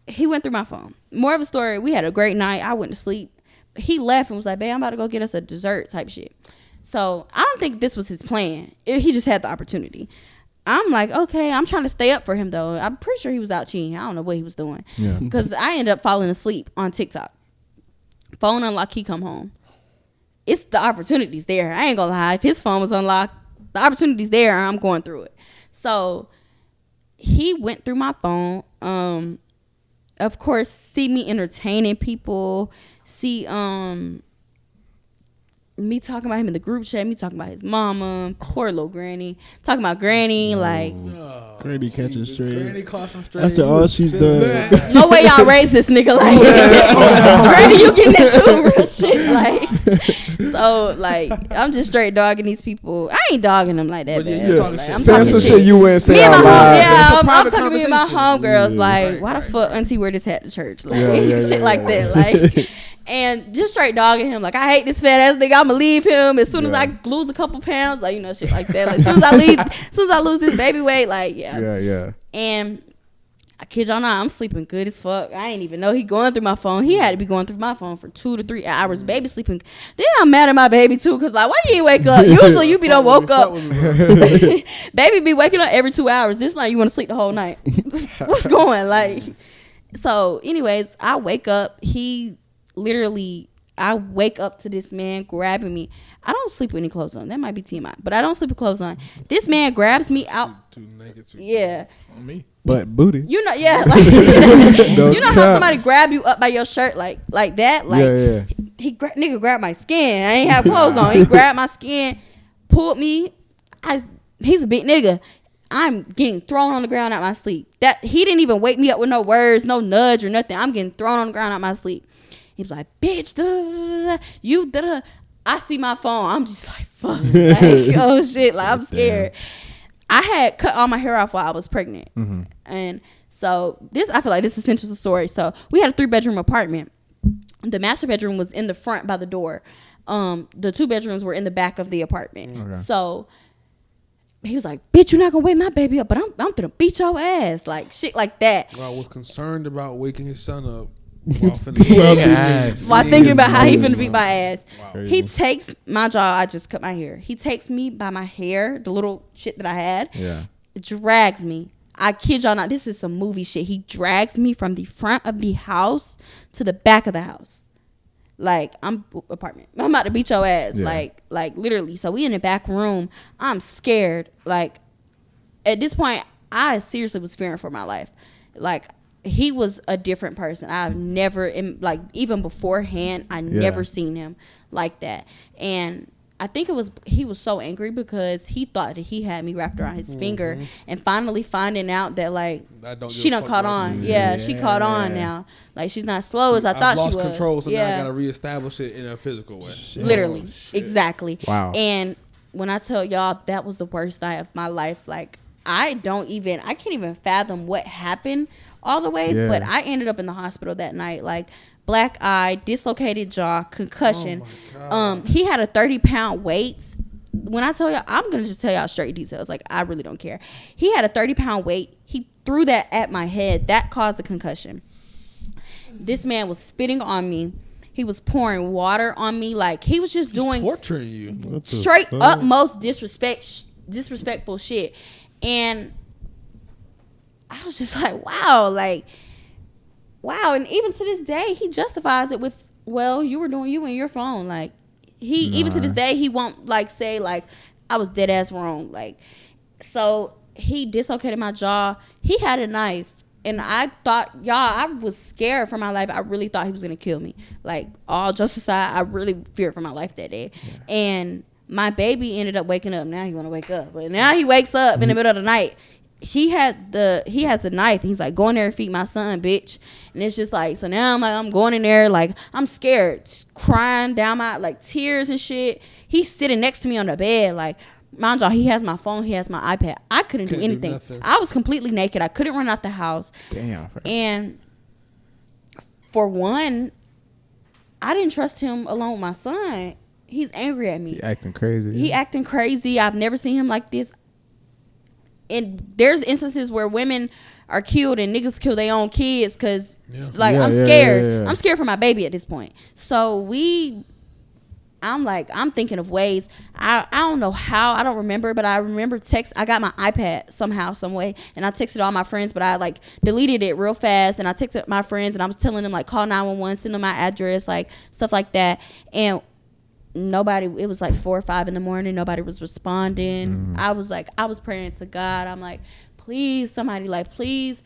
S1: he went through my phone. More of a story, we had a great night. I went to sleep. He left and was like, babe, I'm about to go get us a dessert type shit. So I don't think this was his plan. He just had the opportunity. I'm like, okay, I'm trying to stay up for him though. I'm pretty sure he was out cheating. I don't know what he was doing.
S2: Yeah.
S1: Because I ended up falling asleep on TikTok. Phone unlocked, he come home. It's the opportunities there. I ain't gonna lie. If his phone was unlocked, the opportunities there, I'm going through it. So he went through my phone. Of course, see me entertaining people. See me talking about him in the group chat. Me talking about his mama. Poor little granny. Talking about granny. Like,
S6: Granny catching straight.
S3: Granny caught some straight.
S6: After all she's done.
S1: no way y'all raised this nigga like granny, you getting it too, real shit. Like, so like I'm just straight dogging these people. I ain't dogging them like that,
S3: But yeah,
S1: bad.
S3: you talking
S1: Like,
S3: shit.
S1: I'm
S2: Saying
S1: talking
S2: some
S1: shit.
S2: shit you wouldn't say
S1: Me and my
S2: out
S1: home,
S2: loud.
S1: yeah,
S3: It's a
S1: I'm
S3: private
S1: talking to me and my
S3: conversation.
S1: homegirls. Like,
S3: Right,
S1: why the
S3: right.
S1: fuck auntie wear this hat to church? Like,
S2: Yeah,
S1: shit
S2: yeah,
S1: like
S2: yeah.
S1: that. Like, and just straight dogging him. Like, I hate this fat ass nigga. I'ma leave him as soon as I lose a couple pounds. Like, you know, shit like that. Like, as soon as I lose this baby weight, like, yeah.
S2: Yeah, yeah.
S1: And I kid y'all not, I'm sleeping good as fuck. I ain't even know he going through my phone. He had to be going through my phone for 2 to 3 hours. Baby sleeping. Then I'm mad at my baby too, cause like, why you ain't wake up? Usually you be done woke up. Baby be waking up every 2 hours. This night you want to sleep the whole night. What's going like? So, anyways, I wake up. I wake up to this man grabbing me. I don't sleep with any clothes on. That might be TMI, but I don't sleep with clothes on. This man grabs me out.
S3: Too naked, too.
S1: Yeah.
S5: On me.
S2: But booty.
S1: You know, yeah, like
S2: Don't
S1: you know how
S2: cap.
S1: somebody grab you up by your shirt like that, like
S2: Yeah, yeah.
S1: nigga grabbed my skin. I ain't have clothes on. He grabbed my skin, pulled me. He's a big nigga. I'm getting thrown on the ground out my sleep. That he didn't even wake me up with no words, no nudge or nothing. I'm getting thrown on the ground out my sleep. He was like, "Bitch, da, da, da, da, you da, da." I see my phone. I'm just like, "Fuck!" Like, oh shit! Like I'm scared. I had cut all my hair off while I was pregnant, and so I feel like this is essential to the story. So we had a 3-bedroom apartment. The master bedroom was in the front by the door. The 2 bedrooms were in the back of the apartment.
S2: Okay.
S1: So he was like, "Bitch, you're not gonna wake my baby up, but I'm gonna beat your ass," like shit like that.
S3: I was concerned about waking his son up.
S1: While thinking about how he finna beat my ass. He takes my jaw. I just cut my hair. He takes me by my hair, the little shit that I had.
S2: Yeah.
S1: Drags me. I kid y'all not. This is some movie shit. He drags me from the front of the house to the back of the house. Like, I'm about to beat your ass.
S2: Yeah.
S1: Like literally. So we in the back room. I'm scared. Like, at this point, I seriously was fearing for my life. Like, he was a different person. I've never, even beforehand, I never seen him like that. And I think he was so angry because he thought that he had me wrapped around his finger, and finally finding out that like she done caught on. Yeah, she caught on now. Like, she's not slow as I thought she was.
S3: I've lost control, so now I
S1: Yeah.
S3: gotta reestablish it in a physical way.
S1: Literally, exactly.
S2: Wow.
S1: And when I tell y'all that was the worst night of my life, like I can't even fathom what happened all the way.
S2: Yeah.
S1: But I ended up in the hospital that night, like black eye, dislocated jaw, concussion. He had a 30-pound weight. When I tell y'all, I'm gonna just tell y'all straight details. Like, I really don't care. He had a 30-pound weight. He threw that at my head. That caused the concussion. This man was spitting on me. He was pouring water on me. Like, he was just doing
S3: Torturing you.
S1: straight up most disrespectful shit. And I was just like, wow. And even to this day, he justifies it with, well, you were doing you and your phone. Like, even to this day, he won't like say like I was dead ass wrong. Like, so he dislocated my jaw. He had a knife. And I thought, y'all, I was scared for my life. I really thought he was going to kill me. Like, all jokes aside, I really feared for my life that day. Yeah. And my baby ended up waking up. Now he want to wake up. But now he wakes up in the middle of the night. He has the knife. And he's like, go in there and feed my son, bitch. And it's just like, so now I'm going in there. Like, I'm scared. Crying down my, like, tears and shit. He's sitting next to me on the bed. Like, mind y'all, he has my phone, he has my iPad. I couldn't do anything.
S3: nothing.
S1: I was completely naked. I couldn't run out the house.
S2: Damn.
S1: And for one, I didn't trust him alone with my son. He's angry at me.
S2: He acting crazy.
S1: He acting crazy. I've never seen him like this. And there's instances where women are killed and niggas kill their own kids because, I'm scared.
S2: Yeah.
S1: I'm scared for my baby at this point. So I'm thinking of ways. I don't know how. I don't remember, but I remember I got my iPad somehow, some way, and I texted all my friends, but I like deleted it real fast, and I texted my friends, and I was telling them like call 911, send them my address, like stuff like that, and nobody. It was like 4 or 5 in the morning. Nobody was responding. I was praying to God. I'm like, please, somebody, like, please.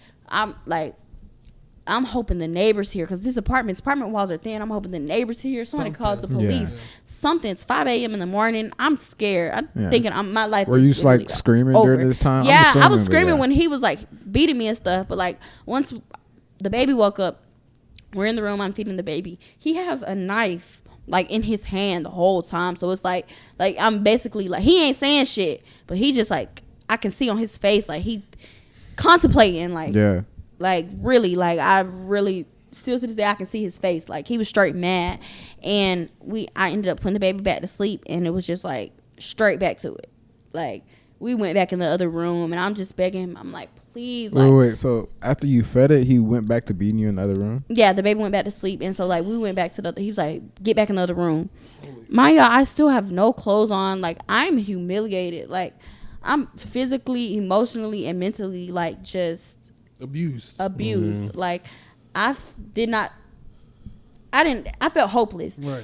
S1: I'm hoping the neighbors here, because this apartment walls are thin. I'm hoping the neighbors here. Somebody calls the police.
S2: Yeah.
S1: Something's 5 a.m. in the morning. I'm scared. I'm thinking my life.
S2: Were
S1: is
S2: you like
S1: literally
S2: screaming
S1: over.
S2: during this time?
S1: Yeah, I was screaming when he was like beating me and stuff. But like once the baby woke up, we're in the room. I'm feeding the baby. He has a knife like in his hand the whole time. So it's like I'm basically like, he ain't saying shit, but he just like, I can see on his face like he contemplating like.
S2: Yeah.
S1: Like, really, like, I really, still to this day, I can see his face. Like, he was straight mad. And I ended up putting the baby back to sleep. And it was just, like, straight back to it. Like, we went back in the other room. And I'm just begging him. I'm like, please. Like,
S2: Wait. So, after you fed it, he went back to beating you in the other room?
S1: Yeah, the baby went back to sleep. And so, like, we went back to the other. He was like, get back in the other room. Mind y'all, I still have no clothes on. Like, I'm humiliated. Like, I'm physically, emotionally, and mentally, like, just... abused. Like, I felt hopeless.
S3: Right.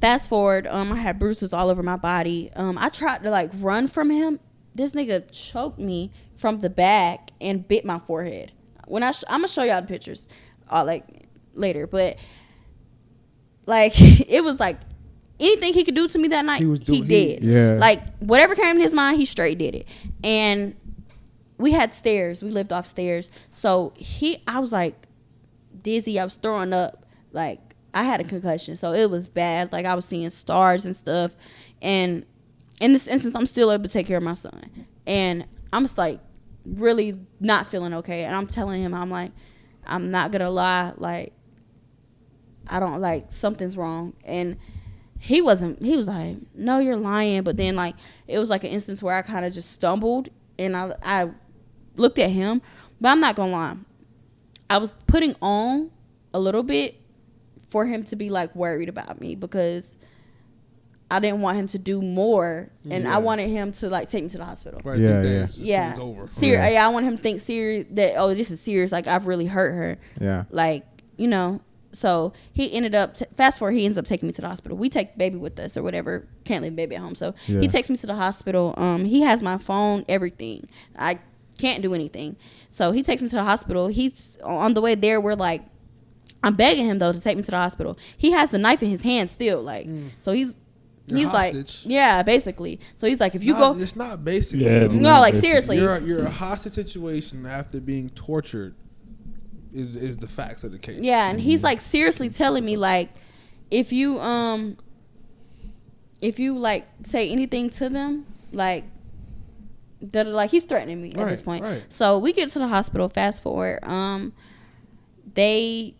S1: Fast forward, I had bruises all over my body. I tried to like run from him. This nigga choked me from the back and bit my forehead. When I'm gonna show y'all the pictures, like later. But like it was like anything he could do to me that night, he did.
S2: Yeah.
S1: Like whatever came in his mind, he straight did it. And we had stairs. We lived off stairs. So I was like dizzy. I was throwing up. Like I had a concussion. So it was bad. Like I was seeing stars and stuff. And in this instance, I'm still able to take care of my son. And I'm just like really not feeling okay. And I'm telling him, I'm like, I'm not going to lie. Like, I don't like, something's wrong. And he was like, no, you're lying. But then like, it was like an instance where I kind of just stumbled. And I looked at him, but I'm not gonna lie, I was putting on a little bit for him to be like worried about me, because I didn't want him to do more, and I wanted him to like take me to the hospital.
S3: Right.
S1: Yeah.
S3: Over.
S1: Yeah, I want him to think serious that, oh, this is serious. Like I've really hurt her.
S2: Yeah.
S1: Like, you know. So he ended up fast forward. He ends up taking me to the hospital. We take baby with us or whatever. Can't leave baby at home. So he takes me to the hospital. He has my phone, everything. I can't do anything. So he takes me to the hospital. He's on the way there. We're like, I'm begging him though to take me to the hospital. He has the knife in his hand still. Like, so he's
S3: hostage.
S1: like, yeah, basically. So he's like, if you go,
S3: it's not basically.
S6: Yeah,
S1: no, like seriously,
S3: you're a hostage situation after being tortured. Is the facts of the case.
S1: Yeah, and he's like seriously telling me like, if you like say anything to them, like that, like he's threatening me at this point.
S3: Right.
S1: So we get to the hospital. Fast forward, they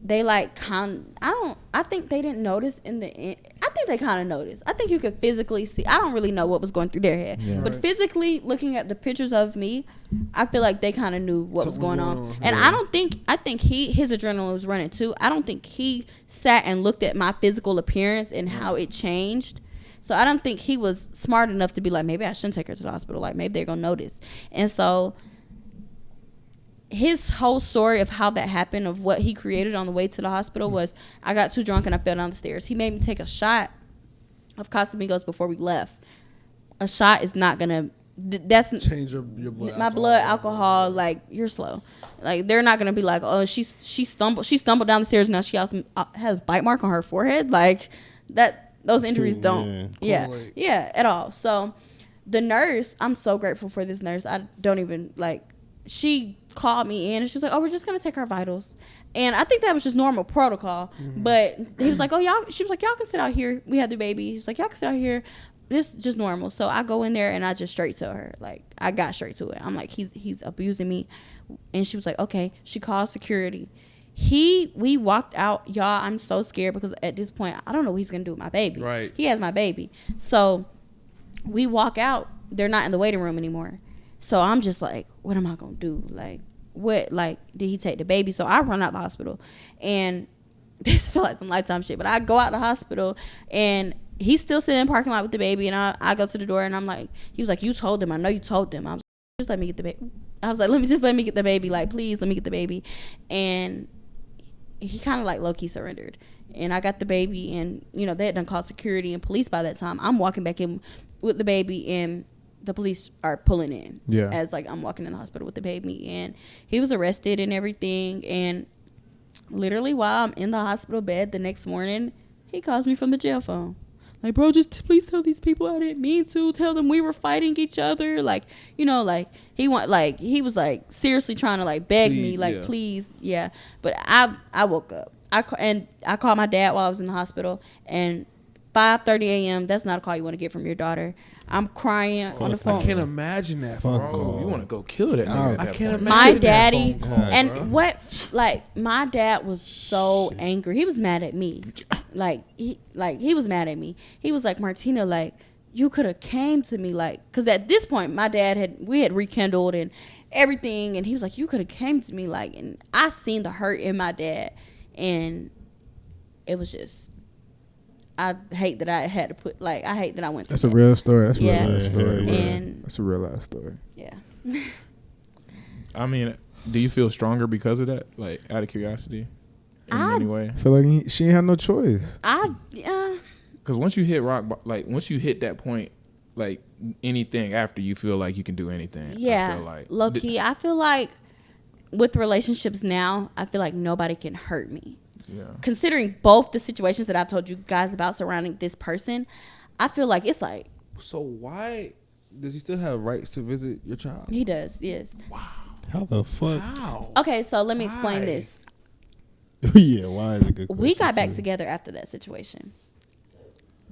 S1: like I think they didn't notice in the end. I think they kind of noticed. I think you could physically see. I don't really know what was going through their head, but physically looking at the pictures of me, I feel like they kind of knew what was going on. And I think his adrenaline was running too. I don't think he sat and looked at my physical appearance and how it changed. So I don't think he was smart enough to be like, maybe I shouldn't take her to the hospital. Like maybe they're gonna notice. And so his whole story of how that happened, of what he created on the way to the hospital, was I got too drunk and I fell down the stairs. He made me take a shot of Casamigos before we left. A shot is not gonna
S3: change your blood.
S1: My blood alcohol, like you're slow. Like they're not gonna be like, oh, she stumbled down the stairs and now she also has a bite mark on her forehead. Like that. Those injuries don't. Yeah, at all. So the nurse, I'm so grateful for this nurse. I don't even like. She called me in and she was like, oh, we're just gonna take our vitals. And I think that was just normal protocol. But he was like, oh, y'all. She was like, y'all can sit out here. We had the baby. He was like, y'all can sit out here. this just normal. So I go in there and I just straight tell her, like, I got straight to it. I'm like, he's abusing me. And she was like, okay. She called security. We walked out, y'all. I'm so scared because at this point, I don't know what he's gonna do with my baby.
S3: Right.
S1: He has my baby. So we walk out. They're not in the waiting room anymore. So I'm just like, what am I gonna do? Like, what? Like, did he take the baby? So I run out the hospital, and this feel like some Lifetime shit. But I go out the hospital, and he's still sitting in the parking lot with the baby, and I go to the door, and I'm like, he was like, you told him. I know you told them. I was like, just let me get the baby. I was like, let me get the baby. Like, please, let me get the baby. And he kind of like low-key surrendered. And I got the baby, and, you know, they had done called security and police by that time. I'm walking back in with the baby, and the police are pulling in.
S2: Yeah.
S1: As, like, I'm walking in the hospital with the baby. And he was arrested and everything. And literally while I'm in the hospital bed the next morning, he calls me from the jail phone. Like, bro, just please tell these people I didn't mean to. Tell them we were fighting each other. Like, you know, like, he was, like, seriously trying to, like, beg me, like, please, yeah. But I woke up. I called my dad while I was in the hospital. And 5:30 a.m., that's not a call you want to get from your daughter. I'm crying on the phone.
S3: I can't imagine that,
S6: Fuck
S3: bro.
S5: You want to go kill that nigga?
S3: I can't imagine
S1: My
S3: that
S1: daddy,
S3: phone call,
S1: and
S3: bro.
S1: what, like, my dad was so angry. He was mad at me. Like, he was mad at me. He was like, Martina, like, you could have came to me, like, because at this point, my dad we had rekindled and everything, and he was like, you could have came to me, like, and I seen the hurt in my dad, and it was just, I hate that I had to put, like, I hate that I went through
S2: That's a
S1: that.
S2: real story. That's a
S1: Yeah.
S2: real life story.
S1: And-
S2: That's a real life story.
S1: Yeah.
S5: I mean, do you feel stronger because of that? Like, out of curiosity, in any way?
S2: I feel like she ain't had no choice.
S5: Because once you hit once you hit that point, like anything after, you feel like you can do anything.
S1: Yeah,
S5: I feel like
S1: low key. I feel like with relationships now, I feel like nobody can hurt me.
S5: Yeah.
S1: Considering both the situations that I've told you guys about surrounding this person, I feel like it's like
S3: So why does he still have rights to visit your child?
S1: he does. Yes.
S6: How the fuck?
S3: How?
S1: Okay, so let me explain
S3: Why?
S1: this.
S6: Yeah, why is it a good question?
S1: We got back
S6: too?
S1: together after that situation,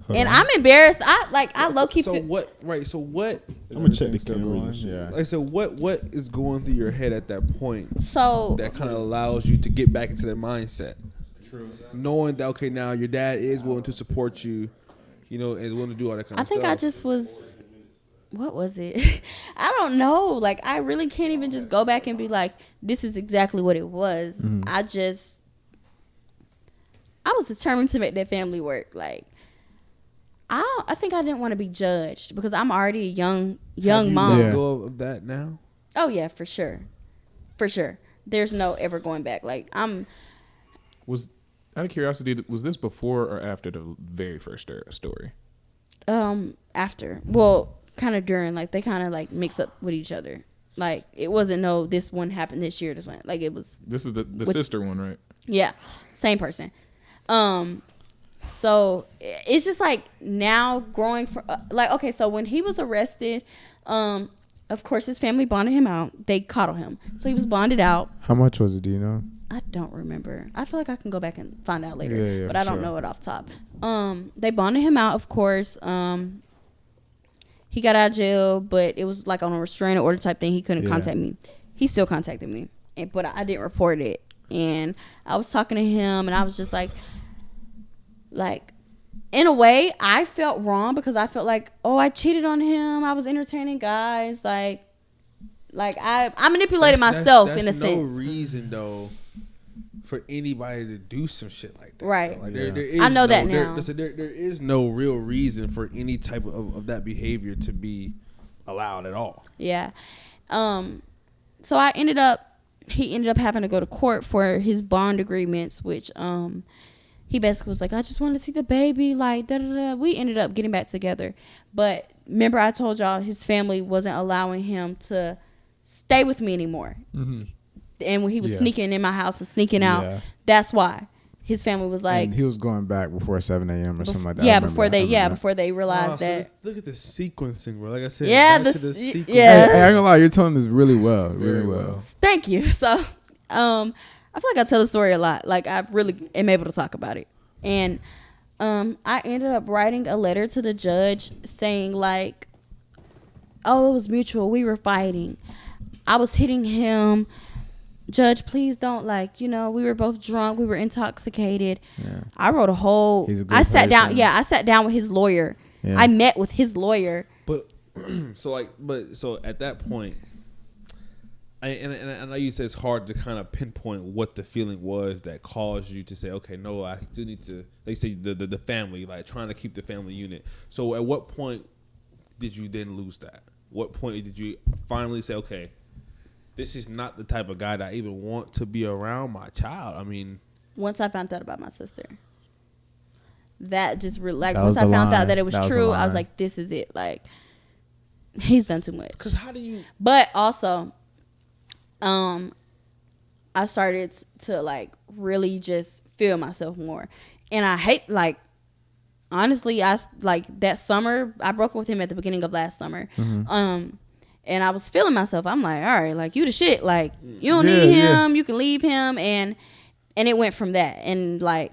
S6: Hold
S1: and
S6: on.
S1: I'm embarrassed. I low key.
S3: So what? Right. So what?
S6: I'm gonna check the
S2: Everything's still
S6: camera.
S2: going?
S6: and shit.
S2: Yeah.
S3: Like I said, what is going through your head at that point
S1: So
S3: that kind of allows you to get back into that mindset? True. Knowing that, okay, now your dad is willing to support you, you know, and willing to do all that kind
S1: I
S3: of
S1: think
S3: stuff.
S1: I just was. What was it? I don't know. Like, I really can't even just go back and be like, this is exactly what it was. I was determined to make that family work. Like, I think I didn't want to be judged because I'm already a young
S3: Have you
S1: mom.
S3: let go of that now?
S1: Oh yeah, for sure. There's no ever going back. Like,
S5: Was, out of curiosity, was this before or after the very first story?
S1: after. Well, kind of during. Like, they kind of like mix up with each other. Like, it wasn't this one happened this year, this one. Like, it was.
S5: This is the sister one, right?
S1: Yeah, same person. So it's just like now growing from like, okay, so when he was arrested, of course his family bonded him out. They coddled him, so he was bonded out.
S2: How much was it? Do you know?
S1: I don't remember. I feel like I can go back and find out later,
S2: Yeah,
S1: but
S2: for
S1: I don't
S2: sure.
S1: know it off the top. They bonded him out, of course. He got out of jail, but it was like on a restraining order type thing. He couldn't contact me. He still contacted me, but I didn't report it. And I was talking to him, and I was just like, in a way, I felt wrong because I felt like, oh, I cheated on him. I was entertaining guys. Like I manipulated myself in a sense.
S3: There's no reason though for anybody to do some shit like that.
S1: Right.
S3: Like, there is
S1: I know that
S3: there-
S1: now.
S3: There is no real reason for any type of that behavior to be allowed at all.
S1: Yeah. So he ended up having to go to court for his bond agreements, which he basically was like, I just want to see the baby, like, da-da-da. We ended up getting back together. But remember I told y'all his family wasn't allowing him to stay with me anymore. Mm-hmm. And when he was sneaking in my house and sneaking out, that's why. His family was like,
S2: and he was going back before 7 a.m. or something like that.
S1: Yeah,
S2: I remember.
S1: before they realized
S3: So
S1: that.
S3: look at the sequencing, bro. Like I said,
S1: Yeah,
S3: back to
S1: the
S3: the sequence.
S1: yeah.
S2: Hey, I ain't gonna lie, you're telling this really well,
S5: Very well.
S1: Thank you. So, I feel like I tell the story a lot. Like, I really am able to talk about it. And I ended up writing a letter to the judge saying like, oh, it was mutual. We were fighting. I was hitting him. Judge, please don't, like, we were both drunk. We were intoxicated. Yeah. I wrote a whole. I sat down. Yeah, I sat down with his lawyer. Yeah. I met with his lawyer.
S3: But so at that point, and I know you said it's hard to kind of pinpoint what the feeling was that caused you to say, okay, no, I still need to. They say the family, like trying to keep the family unit. So at what point did you then lose that? What point did you finally say, okay, this is not the type of guy that I even want to be around my child? I mean,
S1: once I found out about my sister, that just once I found out that it was true, I was like, this is it. Like, he's done too much.
S3: Because how do you?
S1: But also, I started to like really just feel myself more, and I hate honestly, I like that summer. I broke up with him at the beginning of last summer. Mm-hmm. And I was feeling myself. I'm like, all right, like, you the shit. Like, you don't need him. You can leave him. And it went from that. And, like,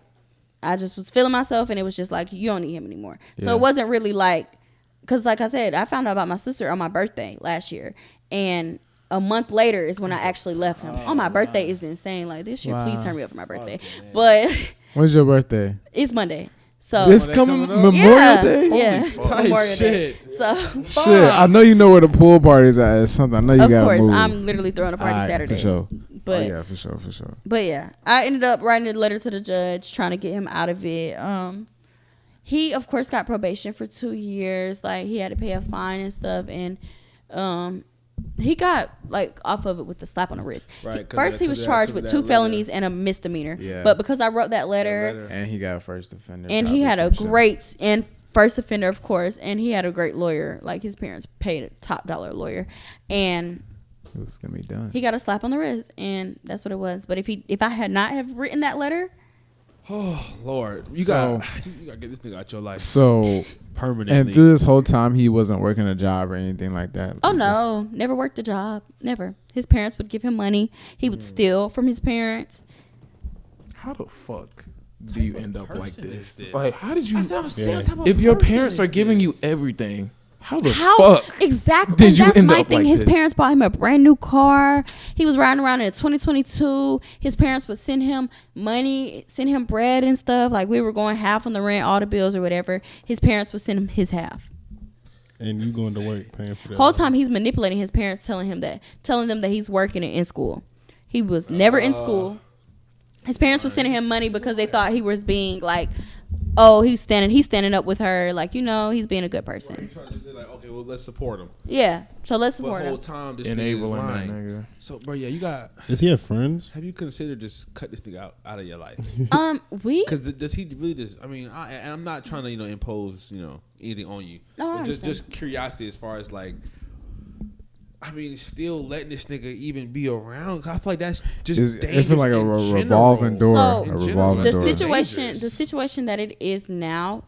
S1: I just was feeling myself. And it was just like, you don't need him anymore. Yeah. So it wasn't really like, because like I said, I found out about my sister on my birthday last year. And a month later is when I actually left him. On my birthday is insane. Like, this year, please turn me up for my birthday. But
S2: when's your birthday?
S1: It's Monday. So
S2: this coming Memorial Day?
S1: Yeah.
S3: Memorial Day.
S1: So
S2: shit, I know you know where the pool party is at. It's something. I know you got to move.
S1: Of course, I'm literally throwing a party Saturday.
S2: For sure.
S1: But
S2: yeah, for sure.
S1: But yeah, I ended up writing a letter to the judge trying to get him out of it. He of course got probation for 2 years. Like, he had to pay a fine and stuff, and he got like off of it with the slap on the wrist. Right. First, he was charged with 2 felonies and a misdemeanor. Yeah. But because I wrote that letter,
S2: and he got a first offender,
S1: and he had a great first offender, of course, and he had a great lawyer. Like, his parents paid a top dollar lawyer, and
S2: it was gonna be done.
S1: He got a slap on the wrist, and that's what it was. But if I had not have written that letter,
S3: oh Lord, you gotta get this nigga out your life.
S2: So
S3: permanently.
S2: And through this whole time, he wasn't working a job or anything like that.
S1: Oh no, never worked a job, never. His parents would give him money. He would steal from his parents.
S5: How the fuck do you end up like this? Like,
S3: how did you?
S5: If your parents are giving you everything, how the fuck
S1: exactly
S5: did you end up
S1: thing.
S5: Like
S1: his
S5: this?
S1: parents bought him a brand new car. He was riding around in a 2022. His parents would send him money, send him bread and stuff. Like, we were going half on the rent, all the bills or whatever. His parents would send him his half.
S6: And you going to work paying for that.
S1: Whole time he's manipulating his parents, telling them that he's working and in school. He was never in school. His parents were sending him money because they thought he was being like, oh, he's standing up with her, like, he's being a good person.
S3: Right, they're like, okay, well, let's support him.
S1: Yeah, so let's support him.
S3: The whole time, this nigga is lying.
S5: Nigga.
S3: So, bro, yeah, you got.
S6: Does he have friends?
S3: Have you considered just cut this nigga out of your life?
S1: Because
S3: does he really just? I mean, I'm not trying to impose anything on you.
S1: No,
S3: just curiosity as far as like. I mean, still letting this nigga even be around. I feel like that's just dangerous.
S2: It feels like a revolving door.
S1: So,
S2: a revolving door.
S1: The situation that it is now,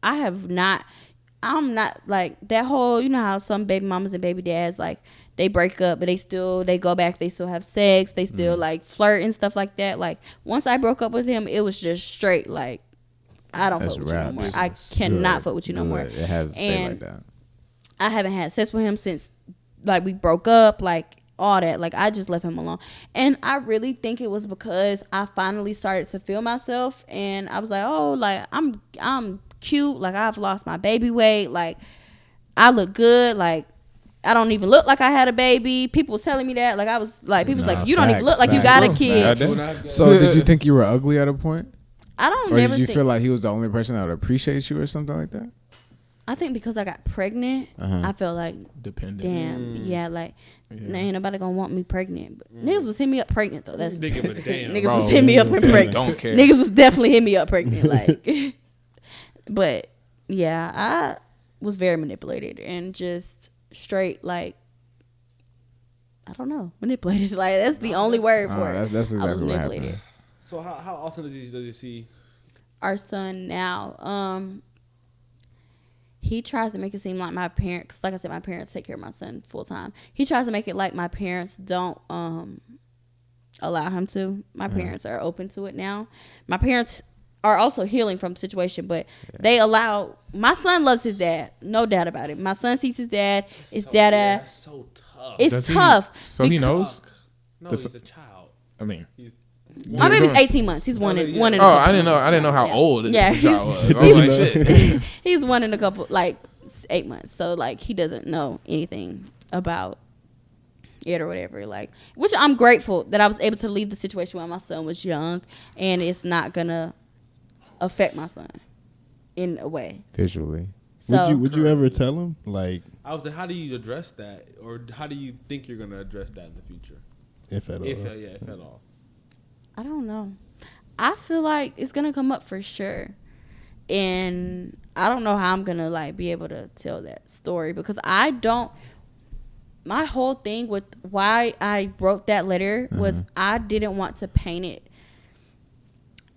S1: I'm not like that whole. You know how some baby mamas and baby dads, like, they break up, but they go back. They still have sex. They still like flirt and stuff like that. Like, once I broke up with him, it was just straight like, I don't fuck with you no more. I cannot fuck with you no more.
S2: It has to stay like that.
S1: I haven't had sex with him since. Like, we broke up, like, all that. Like, I just left him alone. And I really think it was because I finally started to feel myself. And I was like, oh, like, I'm cute. Like, I've lost my baby weight. Like, I look good. Like, I don't even look like I had a baby. People was telling me that. Like, I was like, people was like, you don't even look like you got a kid.
S2: So did you think you were ugly at a point?
S1: I don't
S2: Or did you feel like he was the only person that would appreciate you or something like that?
S1: I think because I got pregnant, I felt like
S5: dependent.
S1: Damn, yeah, like ain't nobody gonna want me pregnant. But niggas was hitting me up pregnant though. That's niggas was hitting me up and pregnant.
S5: Don't care.
S1: Niggas was definitely hitting me up pregnant. Like, but yeah, I was very manipulated and just straight like, I don't know, manipulated. Like, that's the only word for it.
S2: That's exactly what happened.
S3: So how often does he see
S1: our son now? He tries to make it seem like my parents, like I said, my parents take care of my son full time. He tries to make it like my parents don't allow him to. My parents are open to it now. My parents are also healing from the situation, but they allow. My son loves his dad, no doubt about it. My son sees his dad. His dad.
S3: That's so tough.
S1: It's
S5: Does
S1: tough.
S5: So he knows.
S3: No, he's a child.
S5: I mean,
S1: My baby's 18 months. He's one in one in.
S5: Oh, I didn't know how old the child was. I was like, shit.
S1: He's one in a couple, like 8 months. So like he doesn't know anything about it or whatever. Like, which I'm grateful that I was able to leave the situation while my son was young, and it's not gonna affect my son in a way.
S2: Visually.
S1: So
S6: Would you ever tell him, like,
S3: I was like, how do you address that, or how do you think you're gonna address that in the future,
S6: if at all?
S3: if at all?
S1: I don't know. I feel like it's gonna come up for sure, and I don't know how I'm gonna like be able to tell that story because I don't. My whole thing with why I wrote that letter was I didn't want to paint it.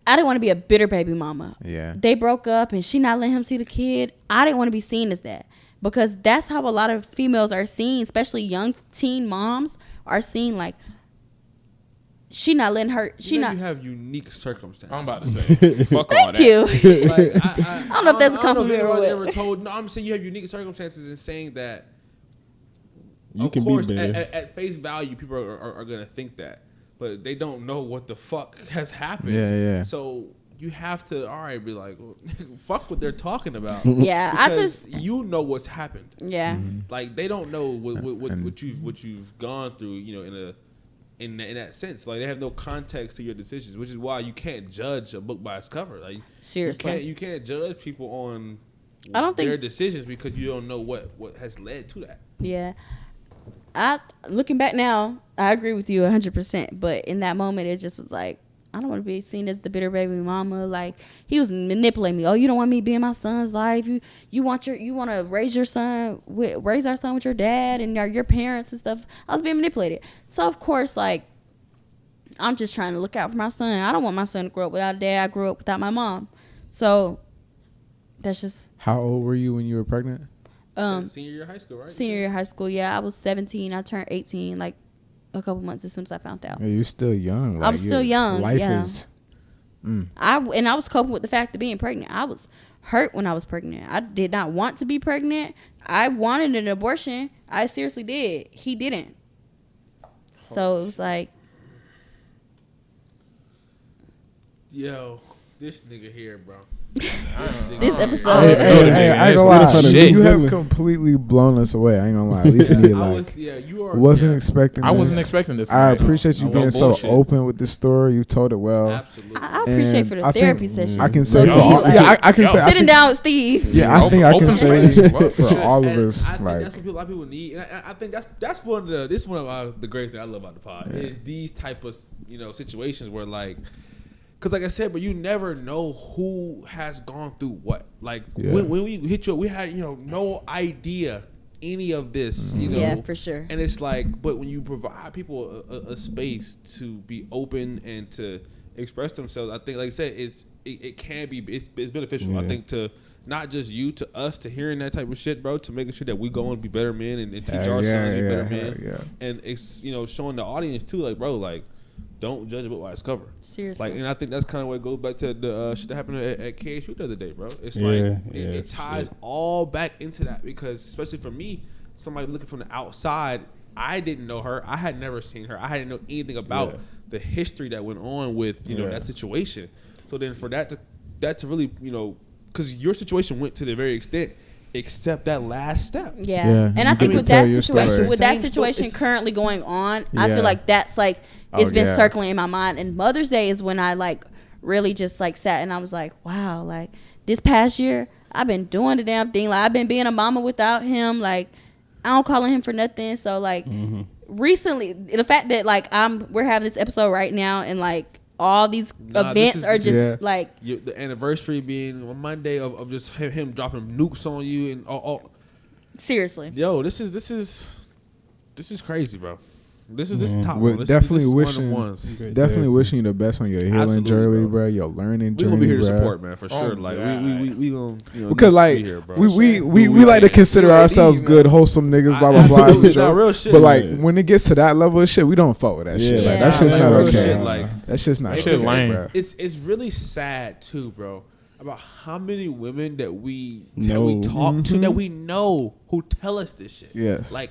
S1: I didn't want to be a bitter baby mama.
S2: Yeah.
S1: They broke up and she not letting him see the kid. I didn't want to be seen as that because that's how a lot of females are seen, especially young teen moms are seen like she not letting her.
S3: You have unique circumstances.
S5: I'm about to say, fuck all
S1: Thank
S5: that.
S1: you.
S3: Like,
S1: I don't know if that's a compliment or what.
S3: Ever told, no, I'm saying you have unique circumstances and saying that.
S6: You
S3: of
S6: can
S3: course,
S6: be better.
S3: at face value, people are going to think that, but they don't know what the fuck has happened.
S2: Yeah.
S3: So you have to, all right, be like, well, fuck what they're talking about.
S1: Yeah, I
S3: Because
S1: just
S3: you know what's happened.
S1: yeah.
S3: Like they don't know what you've gone through. You know, in that sense, like they have no context to your decisions, which is why you can't judge a book by its cover. Like
S1: Seriously.
S3: you can't judge people on
S1: I don't think
S3: their decisions because you don't know what has led to that.
S1: Yeah. Looking back now, I agree with you 100%. But in that moment, it just was like, I don't want to be seen as the bitter baby mama. Like he was manipulating me. Oh, you don't want me being my son's life. You want to raise our son with your dad and your parents and stuff. I was being manipulated. So of course, like I'm just trying to look out for my son. I don't want my son to grow up without a dad. I grew up without my mom. So that's just.
S2: How old were you when you were pregnant?
S3: Senior year of high school, right?
S1: Senior year of high school, yeah. I was 17. I turned 18 like a couple months as soon as I found out.
S2: Yeah, you're still young.
S1: I'm still young.
S2: Life
S1: yeah.
S2: is.
S1: I was coping with the fact of being pregnant. I was hurt when I was pregnant. I did not want to be pregnant. I wanted an abortion. I seriously did. He didn't. So it was like,
S3: yo, this nigga here, bro.
S1: this episode.
S2: Hey, I ain't gonna lie.
S5: Shit.
S2: You have completely blown us away. I ain't gonna lie. At least me, like, wasn't expecting.
S5: I wasn't
S2: this.
S5: expecting this.
S2: I
S5: tonight.
S2: appreciate you
S5: No
S2: being so
S5: bullshit.
S2: open with this story. You told it well.
S3: Absolutely.
S1: I appreciate
S2: And
S1: for the
S2: I
S1: therapy
S2: think
S1: session.
S2: I can say
S1: So
S2: for all,
S1: like,
S2: yeah, I can say I
S1: sitting
S2: think,
S1: down with Steve.
S2: yeah, I think I can
S5: Open
S2: say
S5: space.
S2: for all of
S3: And
S2: us,
S3: I think
S2: like,
S3: that's what a lot of people need. And I think that's one of the greatest things I love about the pod is these type of situations where like. Because like I said, but you never know who has gone through what. Like when we hit you, we had no idea any of this.
S1: Yeah, for sure.
S3: And it's like, but when you provide people a space to be open and to express themselves, I think, like I said, it can be it's beneficial. I think to not just you, to us, to hearing that type of shit, bro, to making sure that we go and be better men and teach our sons to be better men. And it's showing the audience too, like, bro, like. Don't judge a book by its cover.
S1: Seriously.
S3: Like, and I think that's kind of what goes back to the shit that happened at KSU the other day, bro. It's it ties all back into that because, especially for me, somebody looking from the outside, I didn't know her. I had never seen her. I hadn't know anything about the history that went on with that situation. So then for that to really because your situation went to the very extent. Except that last step.
S1: Yeah. And I think with that situation currently going on, I feel like that's like it's been circling in my mind. And Mother's Day is when I like really just like sat and I was like, wow, like this past year I've been doing the damn thing. Like I've been being a mama without him. Like I don't call him for nothing. So like recently, the fact that like we're having this episode right now and like all these events are just like
S3: the anniversary being on Monday of just him dropping nukes on you and all.
S1: Seriously,
S3: yo, this is crazy, bro. This is top
S2: We're
S3: one.
S2: definitely
S3: this
S2: wishing, wishing you the best on your healing journey, bro. Your learning journey,
S3: we're gonna be here to
S2: bro.
S3: support, man, for sure. Like we gonna,
S2: because like
S3: be here, bro.
S2: we like to consider ourselves good, wholesome niggas, blah blah blah.
S3: Real shit,
S2: but like when it gets to that level of shit, we don't fuck with that shit. Like that shit's not okay.
S3: Shit, like
S2: that's just not
S5: shit
S2: okay,
S5: lame.
S2: bro.
S3: It's really sad too, bro. About how many women that we talk to that we know who tell us this shit.
S2: Yes.
S3: Like,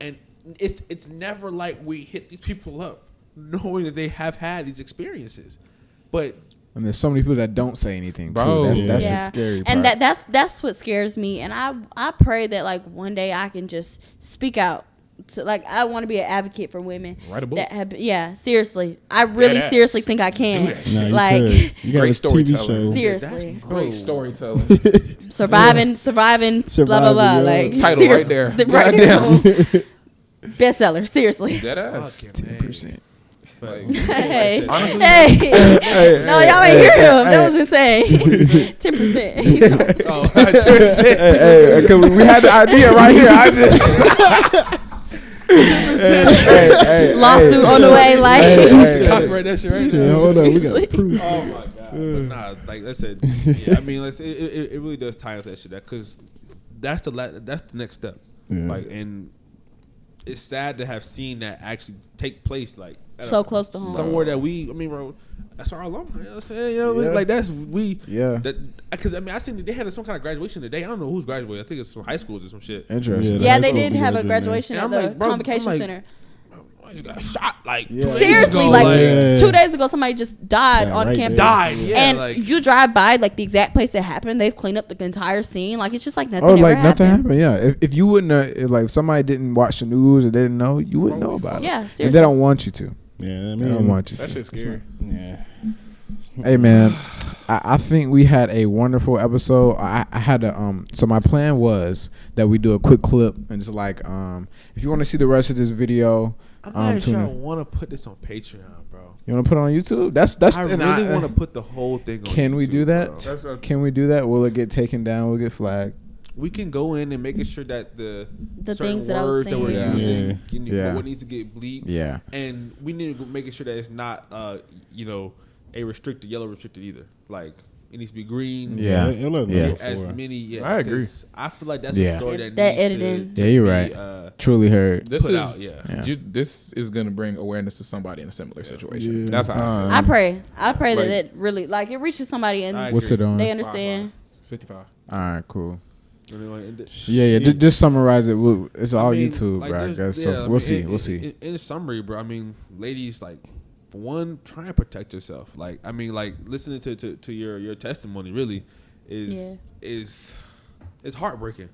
S3: and it's never like we hit these people up knowing that they have had these experiences, but
S2: and there's so many people that don't say anything too.
S5: Bro.
S2: That's the scary part.
S1: And that's what scares me. And I pray that like one day I can just speak out. To, like I want to be an advocate for women.
S5: Write a book.
S1: That have, seriously, I really seriously think I can.
S6: No,
S1: like
S6: you got
S5: great
S6: a TV
S5: storytelling.
S6: show.
S1: seriously,
S5: Great storytelling.
S1: surviving, blah blah blah.
S6: yeah.
S1: Like
S5: Title right there.
S1: right there. Bestseller. Seriously.
S5: Dead ass.
S2: 10%.
S1: Hey,
S5: Honestly,
S1: hey, no, y'all ain't hear him. That was insane. 10%.
S5: Oh,
S2: Hey, cause we had the idea right here. I just
S1: Lawsuit on the way. Like,
S3: copyright that shit right now.
S6: Yeah, hold on, we got proof.
S3: Oh my god! But nah, like I said, yeah, I mean, it really does tie into that shit. Because that's the next step.
S6: Yeah.
S3: Like, and it's sad to have seen that actually take place. Like
S1: so close to home.
S3: somewhere that bro, that's our alumni. You know what I'm saying? Like that's because I mean, I seen they had some kind of graduation today. I don't know who's graduating. I think it's some high schools or some shit.
S2: interesting.
S1: Yeah, they did have a graduation at the
S3: like, bro,
S1: convocation center.
S3: I just got shot like 2 days
S1: Seriously,
S3: ago.
S1: like 2 days ago, somebody just died on
S6: right
S1: campus.
S6: there.
S3: Died, yeah.
S1: And
S3: like,
S1: you drive by like the exact place that happened. They've cleaned up the entire scene. Like it's just like nothing.
S2: Oh,
S1: ever
S2: like nothing
S1: happened.
S2: happened. Yeah, if you wouldn't, like if somebody didn't watch the news or they didn't know, you wouldn't know about it.
S1: Yeah,
S2: And
S1: seriously.
S2: they don't want you to.
S6: Yeah, I
S2: They
S6: mean,
S2: don't want you
S5: that
S2: to.
S5: shit's scary.
S6: Yeah.
S2: Hey man, I think we had a wonderful episode. I had a so my plan was that we do a quick clip and just like if you want to see the rest of this video,
S3: I'm not sure I want to put this on Patreon, bro.
S2: You want to put it on YouTube? That's
S3: I really want to put the whole thing on
S2: Can
S3: YouTube,
S2: we do that?
S3: bro.
S2: Can we do that? Will it get taken down? Will it get flagged?
S3: We can go in and making sure that the certain
S1: things that I was
S3: words that we're
S1: saying.
S3: using, what needs to get bleeped.
S2: Yeah.
S3: And we need to make sure that it's not, a restricted, yellow restricted either. Like, it needs to be green.
S2: Yeah.
S6: It looked
S2: Yeah.
S6: before.
S3: As many.
S5: I agree.
S3: I feel like that's a story that
S1: That
S3: needs
S1: editing.
S3: to
S2: Yeah, you're
S3: be,
S2: right. Truly heard.
S5: This
S3: put
S5: is
S3: out, yeah.
S5: This is gonna bring awareness to somebody in a similar situation. That's how I feel.
S1: I pray that
S5: Like-
S1: it really like it reaches somebody and
S3: I
S2: What's it
S3: agree.
S2: on?
S1: they understand.
S5: 55.
S2: All right, cool.
S3: Anyway,
S2: Yeah. Just summarize it. It's all
S3: I mean,
S2: YouTube,
S3: like,
S2: bro. I
S3: there's-
S2: guess.
S3: yeah,
S2: So
S3: I
S2: we'll
S3: mean,
S2: see. We'll see.
S3: In summary, bro, I mean, ladies, like, for one, try and protect yourself. Like, I mean, like, listening to your testimony really is heartbreaking.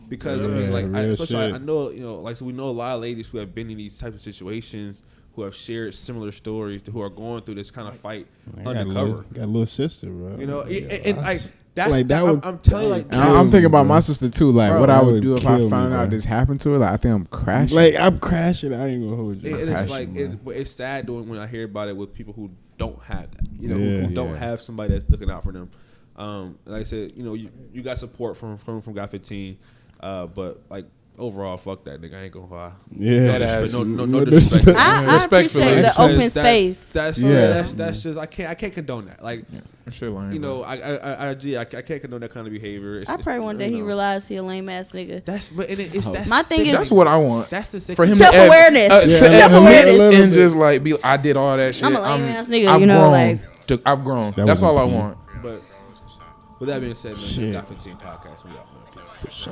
S3: Because I mean, like, I know, like, so we know a lot of ladies who have been in these types of situations, who have shared similar stories, who are going through this kind of fight undercover.
S6: Got a little sister, bro.
S3: And like that's
S6: like that would.
S3: I'm telling you, like,
S2: And I'm thinking about my sister too. Like,
S6: Bro,
S2: what I
S6: that
S2: would
S6: would
S2: do if I
S6: kill me,
S2: found out
S6: bro.
S2: this happened to her. Like, I think I'm crashing.
S6: Like I'm crashing. I ain't gonna hold you.
S3: and it's like
S6: Crashing, bro.
S3: it's sad when I hear about it with people who don't have that.
S6: Yeah.
S3: Who don't have somebody that's looking out for them. Like I said, you got support from God 15, but like overall, fuck that nigga. I ain't gonna lie.
S6: Yeah.
S3: No disrespect.
S1: I appreciate the open space.
S3: That's just I can't condone that. Like,
S5: Shit lame,
S3: I can't condone that kind of behavior.
S1: I pray one day he realizes he a lame ass nigga.
S3: That's
S1: My thing is-
S5: That's what I want.
S3: That's the
S5: For him
S1: Self-awareness.
S5: to
S1: Self-awareness.
S5: admit and just like be, I did all that shit.
S1: I'm a lame ass nigga,
S5: I've
S1: like.
S5: I've grown.
S6: That
S5: That's
S6: was
S5: all I
S6: a
S5: want.
S3: But with that being said, man,
S6: Shit.
S3: God 15 podcast, we out, man. Peace.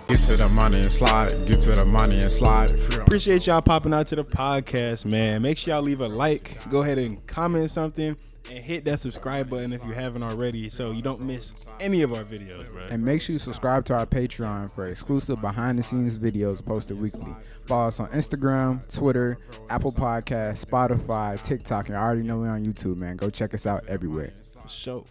S4: Get to the money and slide. Get to the money and slide.
S7: Appreciate y'all popping out to the podcast, man. Make sure y'all leave a like. Go ahead and comment something. And hit that subscribe button if you haven't already so you don't miss any of our videos, bro.
S2: And make sure you subscribe to our Patreon for exclusive behind-the-scenes videos posted weekly. Follow us on Instagram, Twitter, Apple Podcasts, Spotify, TikTok, and I already know we're on YouTube, man. Go check us out everywhere.
S7: For sure.